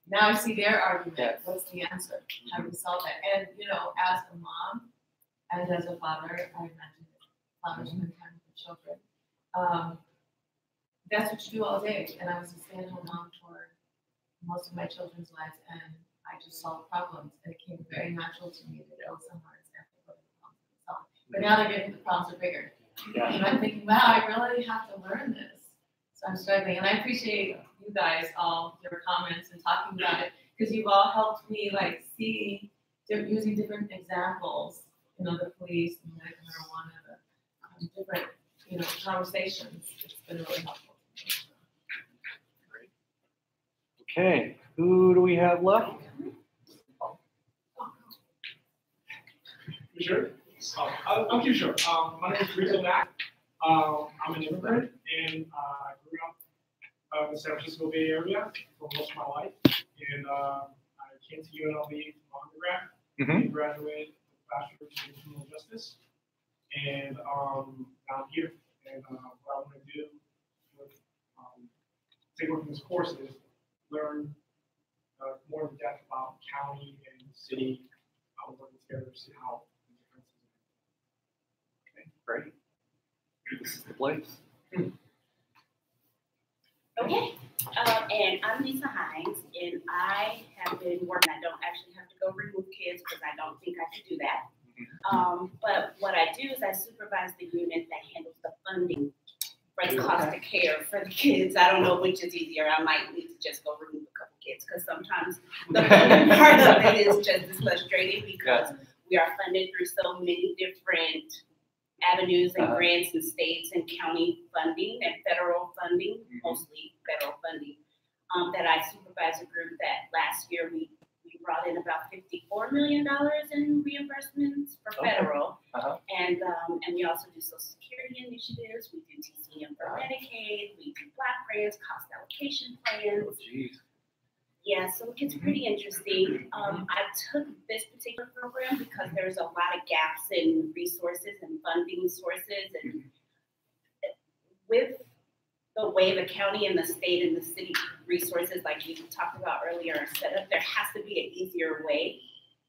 now I see their argument, what's the answer? How do we solve that? And, as a mom and as a father, I imagine fathers spend time with the children. That's what you do all day. And I was a stay-at-home mom for most of my children's lives, and I just solved problems. And it came very natural to me to go somewhere and say, what are the problems to solve? But now they're getting the problems are bigger. And I'm thinking, wow, I really have to learn this. So I'm struggling. And I appreciate you guys, all your comments and talking about it, because you've all helped me see using different examples, the police, the medical marijuana, the different, conversations. It's been really helpful. Okay, who do we have left? You sure? I'll keep short. My name is Rico Mack. I'm an immigrant, and I grew up in the San Francisco Bay Area for most of my life. And I came to UNLV for undergrad and graduated with a bachelor's in criminal justice. And now I'm here. And what I want to do with take away from this course is learn more in depth about county and city, how we're working together to see how the differences. Okay, great. This is the place. Okay, and I'm Lisa Hines, and I have been working. I don't actually have to go remove kids because I don't think I should do that. But what I do is I supervise the unit that handles the funding for the cost of care for the kids. I don't know which is easier. I might need to just go remove a couple kids because sometimes the funding part of it is just as frustrating because we are funded through so many different avenues and grants and states and county funding and federal funding, mostly federal funding. That I supervise a group that last year we brought in about $54 million in reimbursements for federal. And we also do Social Security initiatives, we do TCM for Medicaid, we do block grants, cost allocation plans. Yeah, so it gets pretty interesting. I took this particular program because there's a lot of gaps in resources and funding sources, and with the way the county and the state and the city resources, like you talked about earlier, are set up, there has to be an easier way.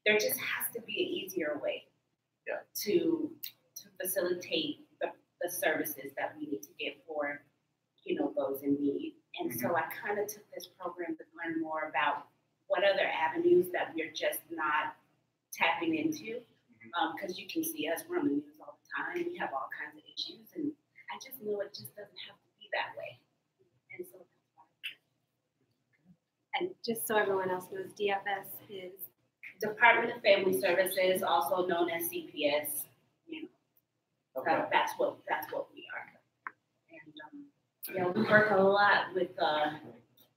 There just has to be an easier way to facilitate the services that we need to get for, those in need. And so I kind of took this program to learn more about what other avenues that we're just not tapping into. Because you can see us, we're on the news all the time. We have all kinds of issues, and I just know it just doesn't have to be that way. And so And just so everyone else knows, DFS is Department of Family Services, also known as CPS. That's what we are. And we work a lot with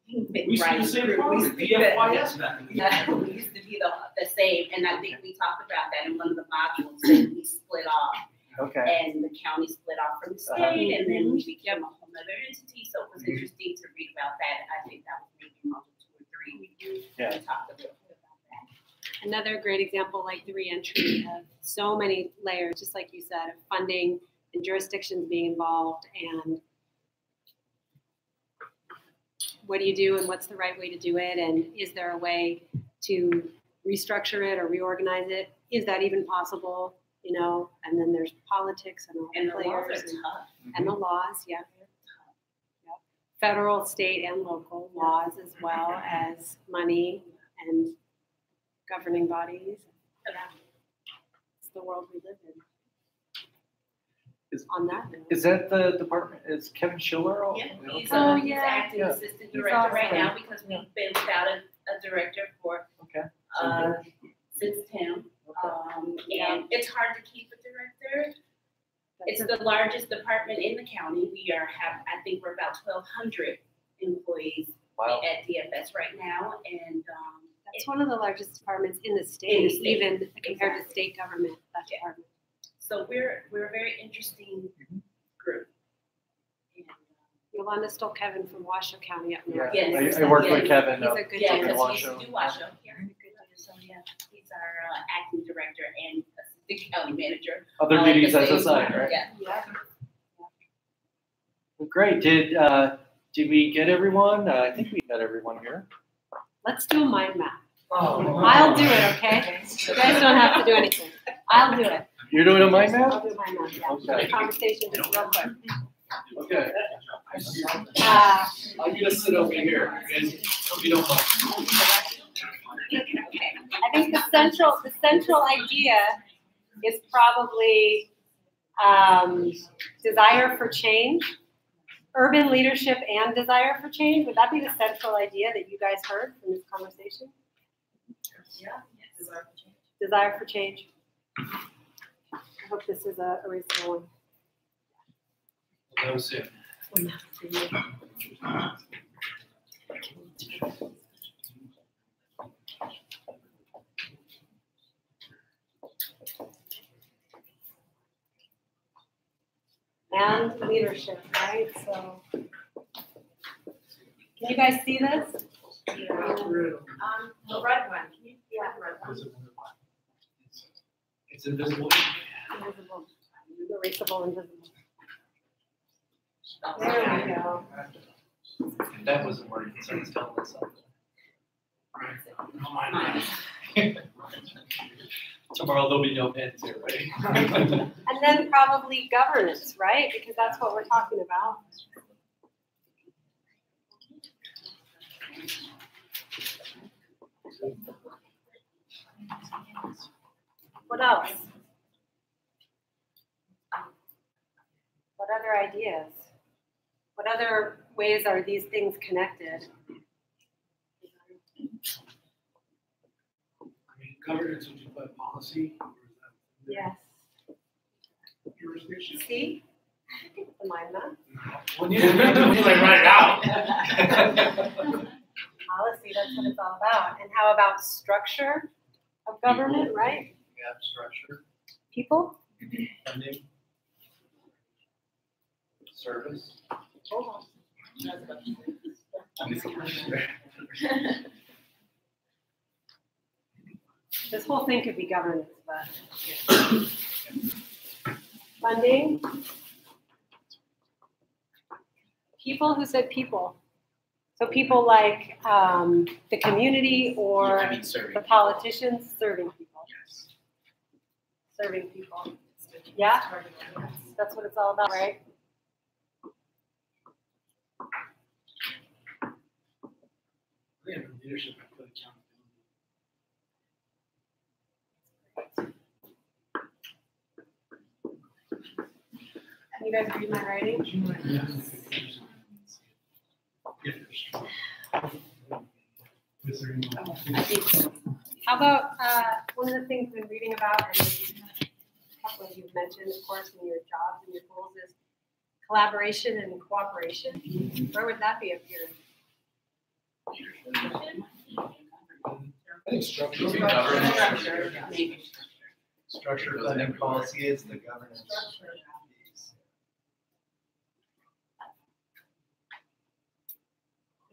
We used to say DFYS back in the day. we used to be the same, and I think we talked about that in one of the modules. That we split off. And the county split off from the state, and then we became a whole other entity. So it was interesting to read about that. I think that was maybe module 2 or 3. We talked a little bit about that. another great example, like the reentry of so many layers, just like you said, of funding and jurisdictions being involved, and what do you do and what's the right way to do it, and is there a way to restructure it or reorganize it? Is that even possible? And then there's politics and all the players and the laws, federal, state, and local laws, as well as money and governing bodies. It's the world we live in. On that note. Is that the department? Is Kevin Schiller? Yeah, he's acting assistant director right now because we've been without a director for since Tim. And it's hard to keep a director. It's the largest department in the county. I think we're about 1,200 employees at DFS right now, and that's one of the largest departments in the state, even compared to state government. That department. So we're a very interesting group. Yolanda stole Kevin from Washoe County up north. Yes. I worked with Kevin. He's a good director. Because he used to do Washoe. So he's our acting director and assistant county manager. Other duties as assigned, right? Yeah. Well, great. Did we get everyone? I think we got everyone here. Let's do a mind map. I'll do it, okay? You guys don't have to do anything. I'll do it. You're doing a mind map? I'll do a mind map, yeah. Okay. Conversation just real quick. Okay. I'm gonna sit over here, and hope you don't mind. I think the central idea is probably desire for change, urban leadership, and desire for change. Would that be the central idea that you guys heard from this conversation? Yeah. Desire for change. I hope this is a reasonable one. We'll know soon. And leadership, right? So, can you guys see this? The red one. Yeah. It's invisible. Invisible. Erasable, invisible. There we go. If that wasn't working, so it's telling us something. Tomorrow there'll be no pens here, right? And then probably governance, right? Because that's what we're talking about. What else? What other ideas? What other ways are these things connected? I mean, governance, would you put policy? Or is that Yes. jurisdiction? See? The mind map. Well, you like write it out. Policy, that's what it's all about. And how about structure of government, right? Yeah, structure, People? funding, service. This whole thing could be governance, but. Funding. People, who said people? So people like the community or I mean, serving the politicians serving people. Yes. Serving people. Yeah? That's what it's all about, right? Yeah, for leadership, I put accountability. You guys read my writing? How about one of the things we've been reading about, and a couple of you mentioned, of course, in your jobs and your goals, is collaboration and cooperation. Where would that be up here? I think structure. Structure, funding, policy is the governance.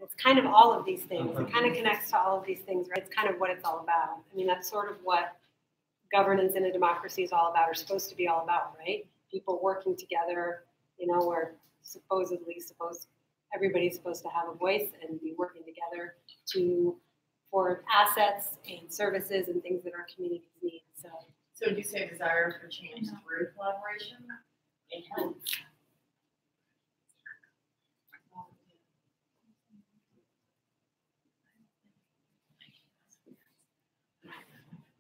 It's kind of all of these things. It kind of connects to all of these things, right? It's kind of what it's all about. I mean, that's sort of what governance in a democracy is all about, or supposed to be all about, right? People working together, you know, where everybody's supposed to have a voice and be working together for assets and services and things that our communities need. So would you say desire for change through collaboration?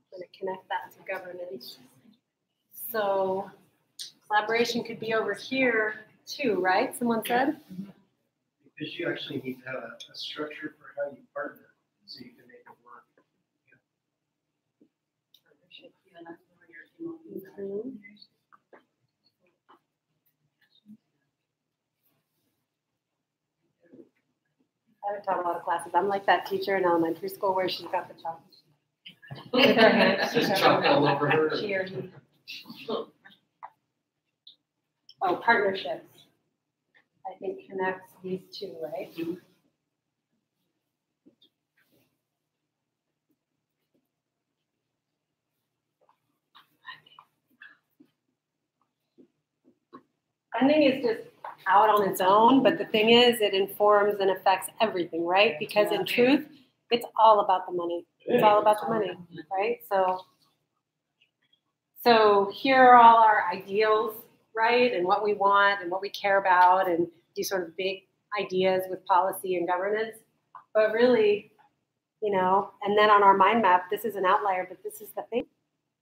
I'm going to connect that to governance. So collaboration could be over here too, right? Someone said? Because you actually need to have a structure for how you partner, so you can make it work. Mm-hmm. I haven't taught a lot of classes. I'm like that teacher in elementary school where she's got the chalk. With her hands. Just chalk all over her. She or he. Oh, partnerships. I think connects these two, right? Funding is just out on its own, but the thing is, it informs and affects everything, right? Because in truth, it's all about the money. It's all about the money, right? So here are all our ideals, right? And what we want and what we care about and these sort of big ideas with policy and governance. But really, you know, and then on our mind map, this is an outlier, but this is the thing.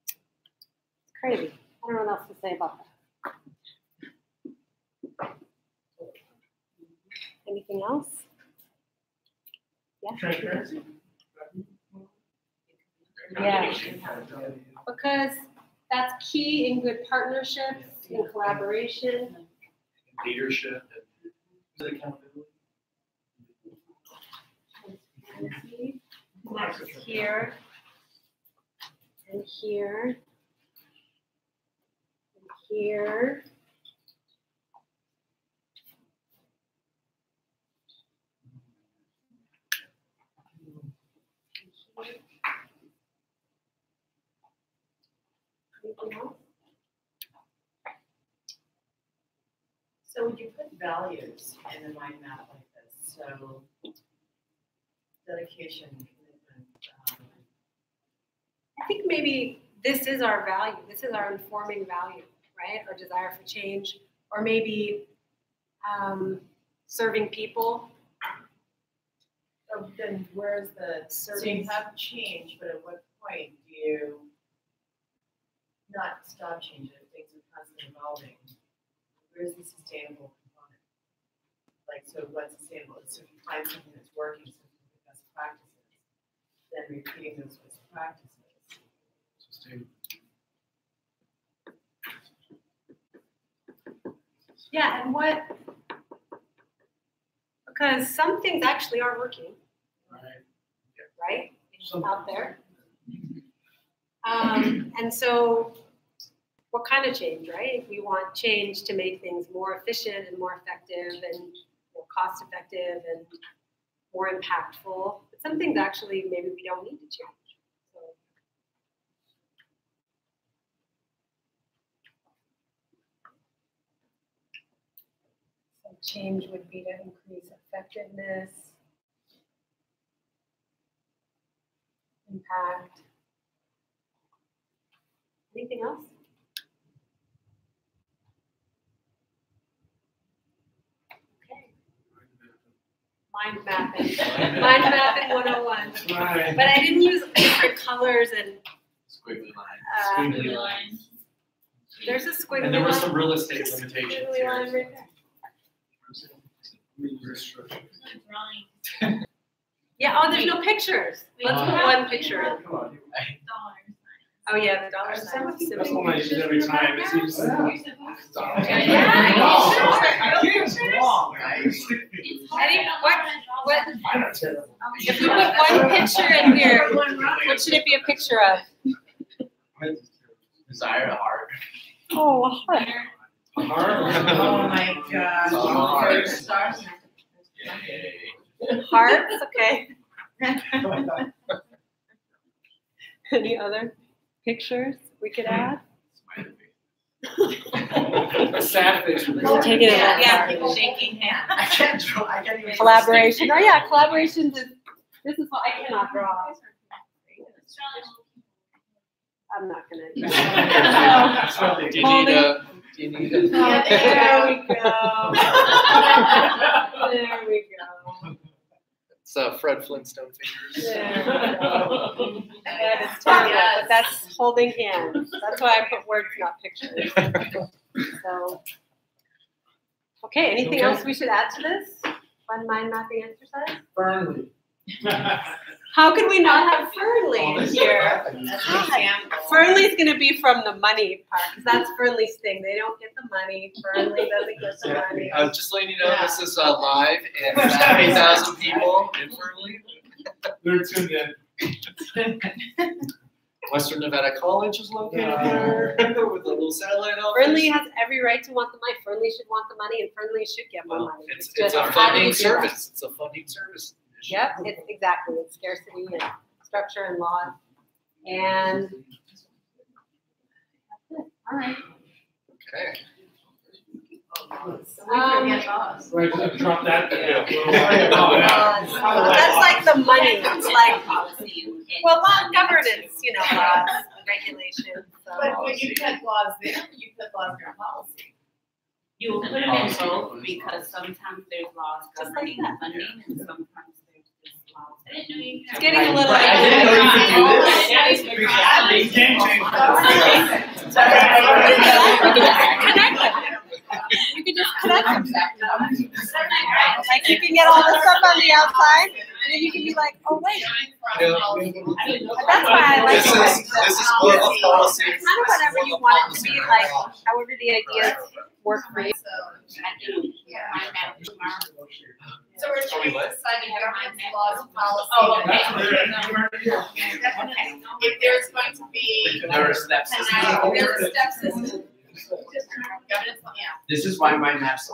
It's crazy. I don't know what else to say about that. Anything else? Yeah. Transparency. Yeah. Because that's key in good partnerships, in collaboration. Leadership and accountability. Next here, and here, and here. Anything else? So would you put values in a mind map like this? So dedication, commitment. I think maybe this is our value. This is our informing value, right? Our desire for change, or maybe serving people. So then where's the, so you have change, but at what point do you not stop changing? Things are constantly evolving. Where's the sustainable like, so what's sustainable? So if you find something that's working, so the best practices, then repeating those best practices. Yeah, and what, because some things actually are working, right? Out there. And so what kind of change, right? We want change to make things more efficient and more effective and more cost effective and more impactful. But some things actually maybe we don't need to change. So change would be to increase effectiveness, impact. Anything else? Okay. Mind mapping. Mind mapping 101. Right. But I didn't use different colors and Squiggly lines. Squiggly lines. there's a squiggly line. And there were some real estate limitations Squiggly here. line right there. Yeah, oh, there's no pictures. Let's put one picture in. Come on. Oh, yeah, the dollar sign. That's the one I use every time. It seems Yeah. Eddie, what, if we put one picture in here, what should it be a picture of? Desire a heart. Oh, a heart. Oh my God. Hearts. Hearts, okay. Any other pictures we could add? a sad picture. I'll take it as Yeah, a people shaking hands. I can't draw, I can't even. collaboration. Oh yeah, collaborations is, this is what I cannot draw. I'm not gonna. Do you need a? Do you need a? Yeah, there we go. There we go. It's Fred Flintstone fingers. There we go. That is terrible, but that's holding hands. That's why I put words, not pictures. So, okay, anything Okay. else we should add to this? Fun mind mapping exercise? Burnley. How could we not have Fernley in here? Fernley's gonna be from the money part, because that's Fernley's thing. They don't get the money. Fernley doesn't get the money. Just letting you know, this is live and 70,000 people in Fernley. They're tuned in. Western Nevada College is located here with a little satellite office. Fernley has every right to want the money. Fernley should want the money, and Fernley should get more money. It's just a how do funding you do that? service. It's a funding service. Yep, it's exactly, it's scarcity and structure and law. And that's it. All right. Okay. Right, just drop that there. That's like the money. It's like, well, law governance, you know, laws, regulations. So. But when you put laws there, you put laws in policy. You will put them in both because sometimes there's laws governing the funding and sometimes there's just laws. I didn't know you It's getting a little. I didn't know you could do You could just connect them. Like you can get all the stuff on the outside, and then you can be like, oh wait. That's why I like it. This is global policy. Kind of whatever you want it to be, like however the ideas work for you. So we're trying to decide government laws and policy. Oh, okay. If there's going to be. There are step systems. There are step systems. Governance, yeah. This is why my maps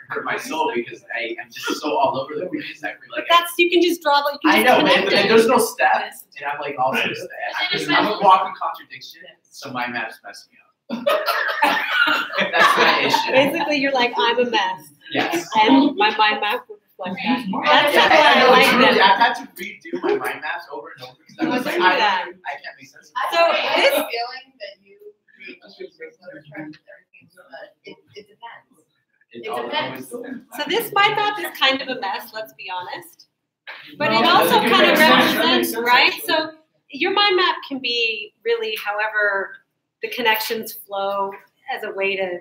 hurt my soul, because I am just so all over the place. I feel But like that's, you can just draw, like, you I can know, just but connect it. there's no steps, and I'm like all over I'm a walking contradiction, so my maps mess me up. That's my issue. Basically, you're like, I'm a mess. Yes. And my mind map would reflect that. That's Yeah, why I like truly, them. I've had to redo my mind maps over and over because I was like, I can't make sense. So I have this, a feeling that you read it depends. It depends. so this mind map is kind of a mess, let's be honest. But No, it also that's a good kind of representation. represents, right? So your mind map can be really however the connections flow as a way to,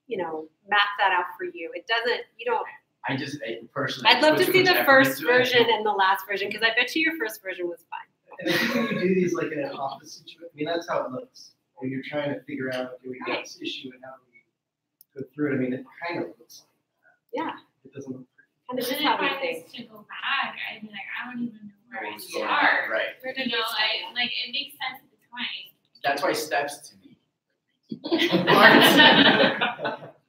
you know, map that out for you. It doesn't, you don't personally. I'd love to put too see much the effort first into it. version and the last version, because I bet you your first version was fine. And I think when you do these like in an office situation, I mean, that's how it looks. When you're trying to figure out, okay, we got this issue and how do we go through it, I mean, it kind of looks like that. Yeah. It doesn't look And this And is if how we I think. was to go back, I'd be like, I don't even know where I What's going on, start. right. You know, like it makes sense at the time. That's why steps to me.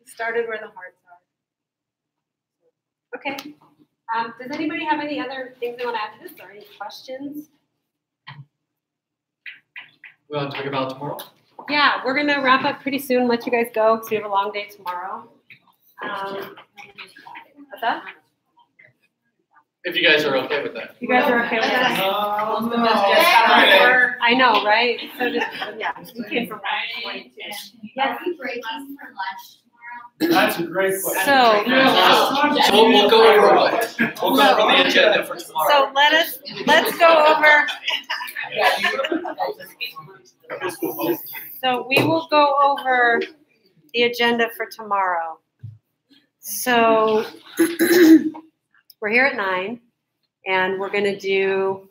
Started where the hearts are. Okay. Does anybody have any other things they want to add to this or any questions? We want to talk about tomorrow? Yeah, we're going to wrap up pretty soon, let you guys go because we have a long day tomorrow. What's that? If you guys are okay with that. You guys are okay with that? I know, right? So just, yeah. You came from Are we breaking for lunch tomorrow? That's a great question. So we'll go over the agenda for tomorrow. So let's go over. So we will go over the agenda for tomorrow. So we're here at 9, and we're going to do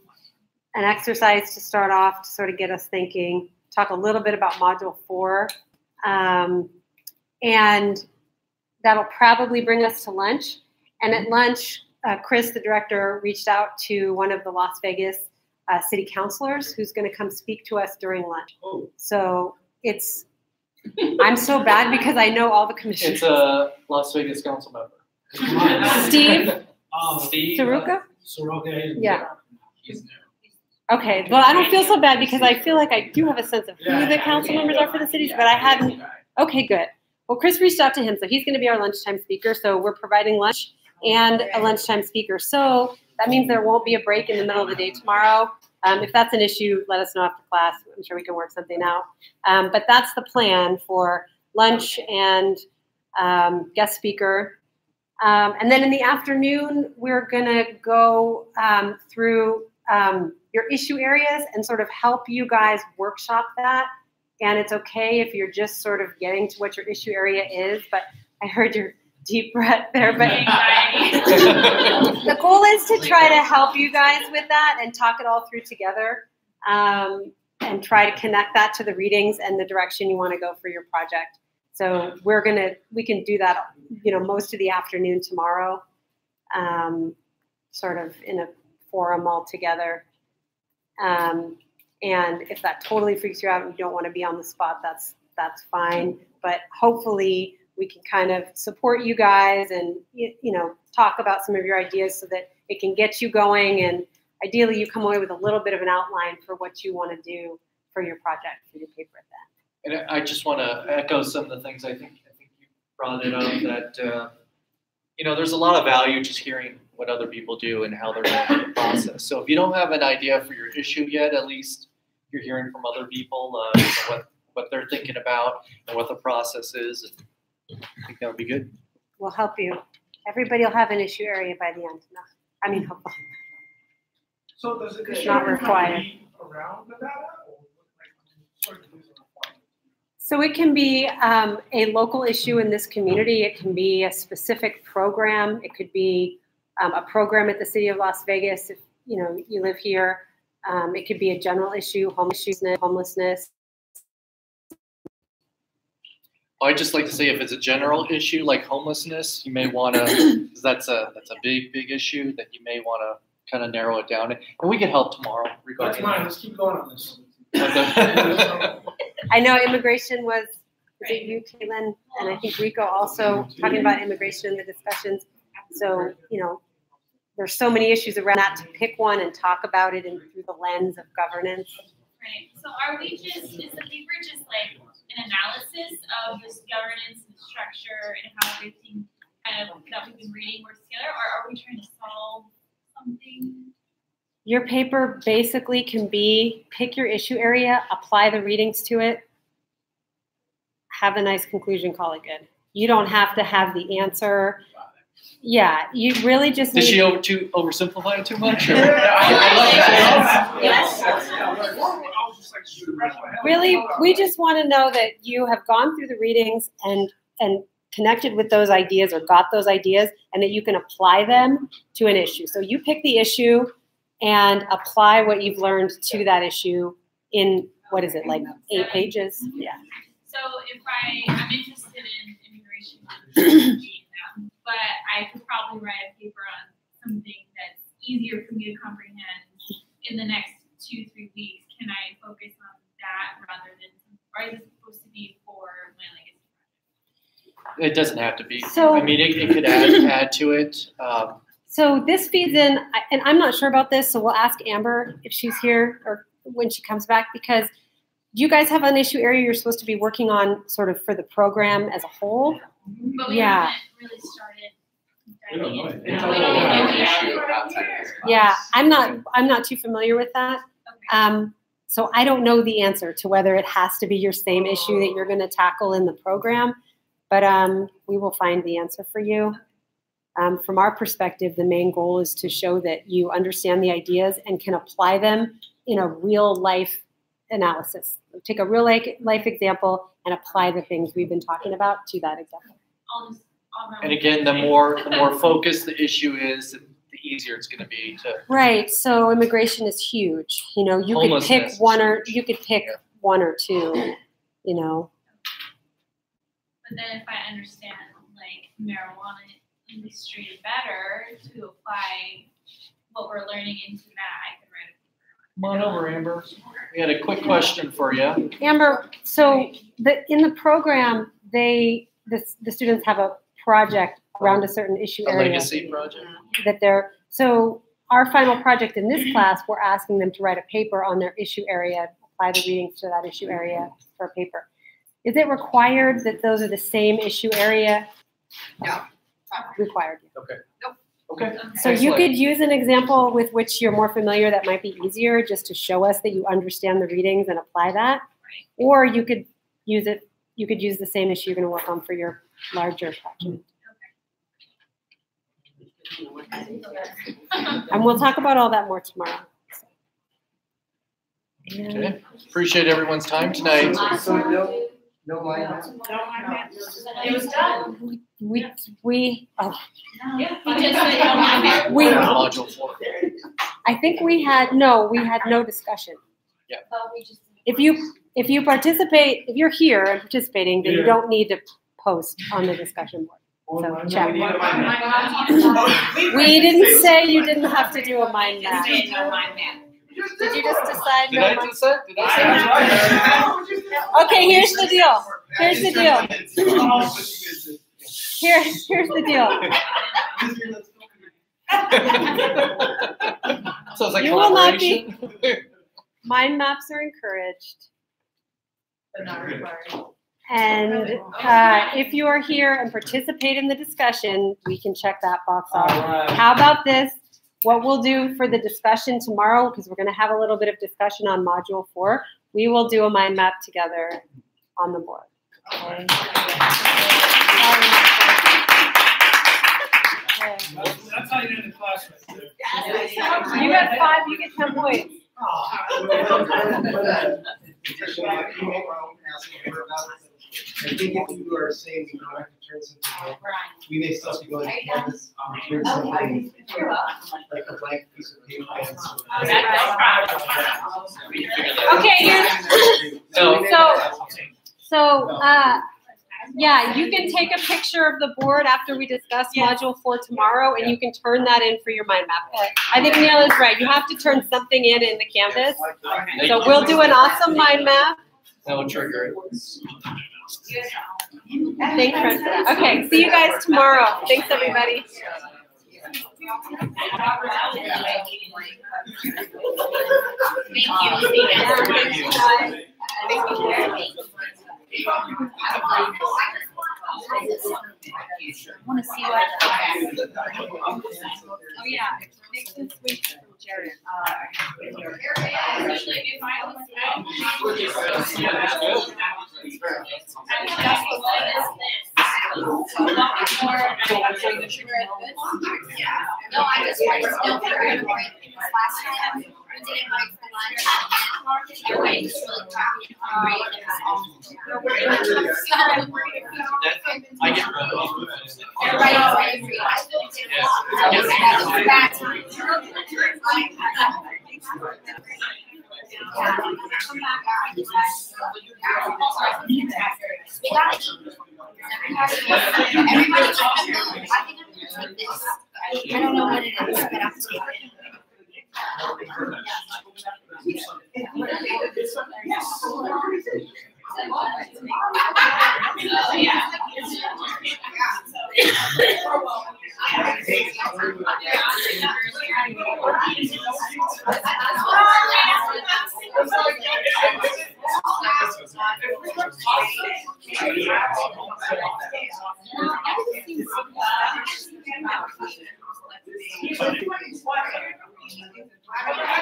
an exercise to start off to sort of get us thinking, talk a little bit about Module 4, and that'll probably bring us to lunch. And at lunch, Chris, the director, reached out to one of the Las Vegas city councilors who's going to come speak to us during lunch. So I'm so bad because I know all the commissioners. It's a Las Vegas council member. Steve Steve Saruka? Soroka. Yeah. Okay, well, I don't feel so bad because I feel like I do have a sense of who the council members are for the cities, but I hadn't. Okay, good. Well, Chris reached out to him, so he's going to be our lunchtime speaker. So we're providing lunch and a lunchtime speaker. So that means there won't be a break in the middle of the day tomorrow. If that's an issue, let us know after class. I'm sure we can work something out. But that's the plan for lunch and guest speaker. And then in the afternoon, we're going to go through your issue areas and sort of help you guys workshop that. And it's okay if you're just sort of getting to what your issue area is, but I heard your deep breath there. But the goal is to try to help you guys with that and talk it all through together and try to connect that to the readings and the direction you want to go for your project. So we can do that, most of the afternoon tomorrow, sort of in a forum all together. And if that totally freaks you out and you don't want to be on the spot, that's fine. But hopefully we can kind of support you guys and, talk about some of your ideas so that it can get you going. And ideally you come away with a little bit of an outline for what you want to do for your project, for your paper at that. And I just want to echo some of the things I think you brought it up that, there's a lot of value just hearing what other people do and how they're going through the process. So if you don't have an idea for your issue yet, at least you're hearing from other people what they're thinking about and what the process is. And I think that would be good. We'll help you. Everybody will have an issue area by the end. Hopefully. So does it It's not required. around the data or sort of use it? So it can be a local issue in this community. It can be a specific program. It could be a program at the city of Las Vegas if you live here. It could be a general issue, homelessness. I'd just like to say if it's a general issue like homelessness, you may want to, because that's a big issue that you may want to kind of narrow it down. And we can help tomorrow regarding That's mine. Let's keep going on this. I know immigration was it you, Caitlin? And I think Rico also talking about immigration in the discussions. So, there's so many issues around that to pick one and talk about it through the lens of governance. Right. So is the paper just like an analysis of this governance and structure and how everything kind of that we've been reading works together, or are we trying to solve something? Your paper basically can be pick your issue area, apply the readings to it, have a nice conclusion, call it good. You don't have to have the answer. Yeah, you really just Did need she oversimplify it too much? Or? Yes. Really, we just want to know that you have gone through the readings and connected with those ideas or got those ideas, and that you can apply them to an issue. So you pick the issue and apply what you've learned to that issue in, what is it, like 8 pages? Yeah. So if I'm interested in immigration, but I could probably write a paper on something that's easier for me to comprehend in the next 2-3 weeks. Can I focus on that rather than, or is it supposed to be for my legacy project? It doesn't have to be. So- I mean, it could add to it. So this feeds in, and I'm not sure about this, so we'll ask Amber if she's here or when she comes back, because do you guys have an issue area you're supposed to be working on sort of for the program as a whole? But we Yeah. haven't really started diving into Yeah. that. We don't know the issue. Yeah, I'm not too familiar with that. So I don't know the answer to whether it has to be your same issue that you're going to tackle in the program, but we will find the answer for you. From our perspective, the main goal is to show that you understand the ideas and can apply them in a real life analysis. Take a real life example and apply the things we've been talking about to that example. And again, the more focused the issue is, the easier it's going to be to. Right. So immigration is huge. You know, you could pick Homelessness one or one or two. You know. But then if I understand like marijuana industry better to apply what we're learning into that, I can write a Come on over, Amber. We had a quick question for you. Amber, so in the program, the students have a project around a certain issue A area. legacy project. So our final project in this class, we're asking them to write a paper on their issue area, apply the readings to that issue area for a paper. Is it required that those are the same issue area? No. Required. Okay. Okay. So you could use an example with which you're more familiar that might be easier, just to show us that you understand the readings and apply that. Or you could use the same issue you're going to work on for your larger project. And we'll talk about all that more tomorrow. Okay. Appreciate everyone's time tonight. So no mind map? It was done. We Module 4. I think we had no discussion. Yeah. If you participate, if you're here and participating, then you don't need to post on the discussion board. So check. We didn't say you didn't have to do a mind map. Did you just decide? Did I just say? Did I say? Okay, here's the deal. Here's the deal. Here's the deal. Sounds like You will not be. collaboration. Mind maps are encouraged. But not required. And if you are here and participate in the discussion, we can check that box off. Alright. How about this? What we'll do for the discussion tomorrow, because we're going to have a little bit of discussion on Module 4, we will do a mind map together on the board. Okay. That's how you end the class right there. You got 5, you get 10 points. I think if you are saying we don't have to turn something in, we may still be going to campus, turn something like a blank piece of paper. Okay, so yeah, you can take a picture of the board after we discuss Module 4 tomorrow, and you can turn that in for your mind map. I think Neil is right. You have to turn something in the Canvas. So we'll do an awesome mind map. That will trigger it. Thanks, Fred. Okay, see you guys tomorrow. Thanks, everybody. Want to see what? Oh yeah, next week from Jared. Usually if I was No, I just wanted to know if you're going to bring class. didn't buy for lunch. Everybody just really crappy and hungry. I get rid of Everybody else we got it. Everybody, I think I'm gonna take this. I don't know what it is, but I'll take it.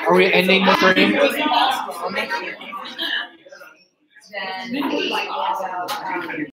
Are we ending the frame? Then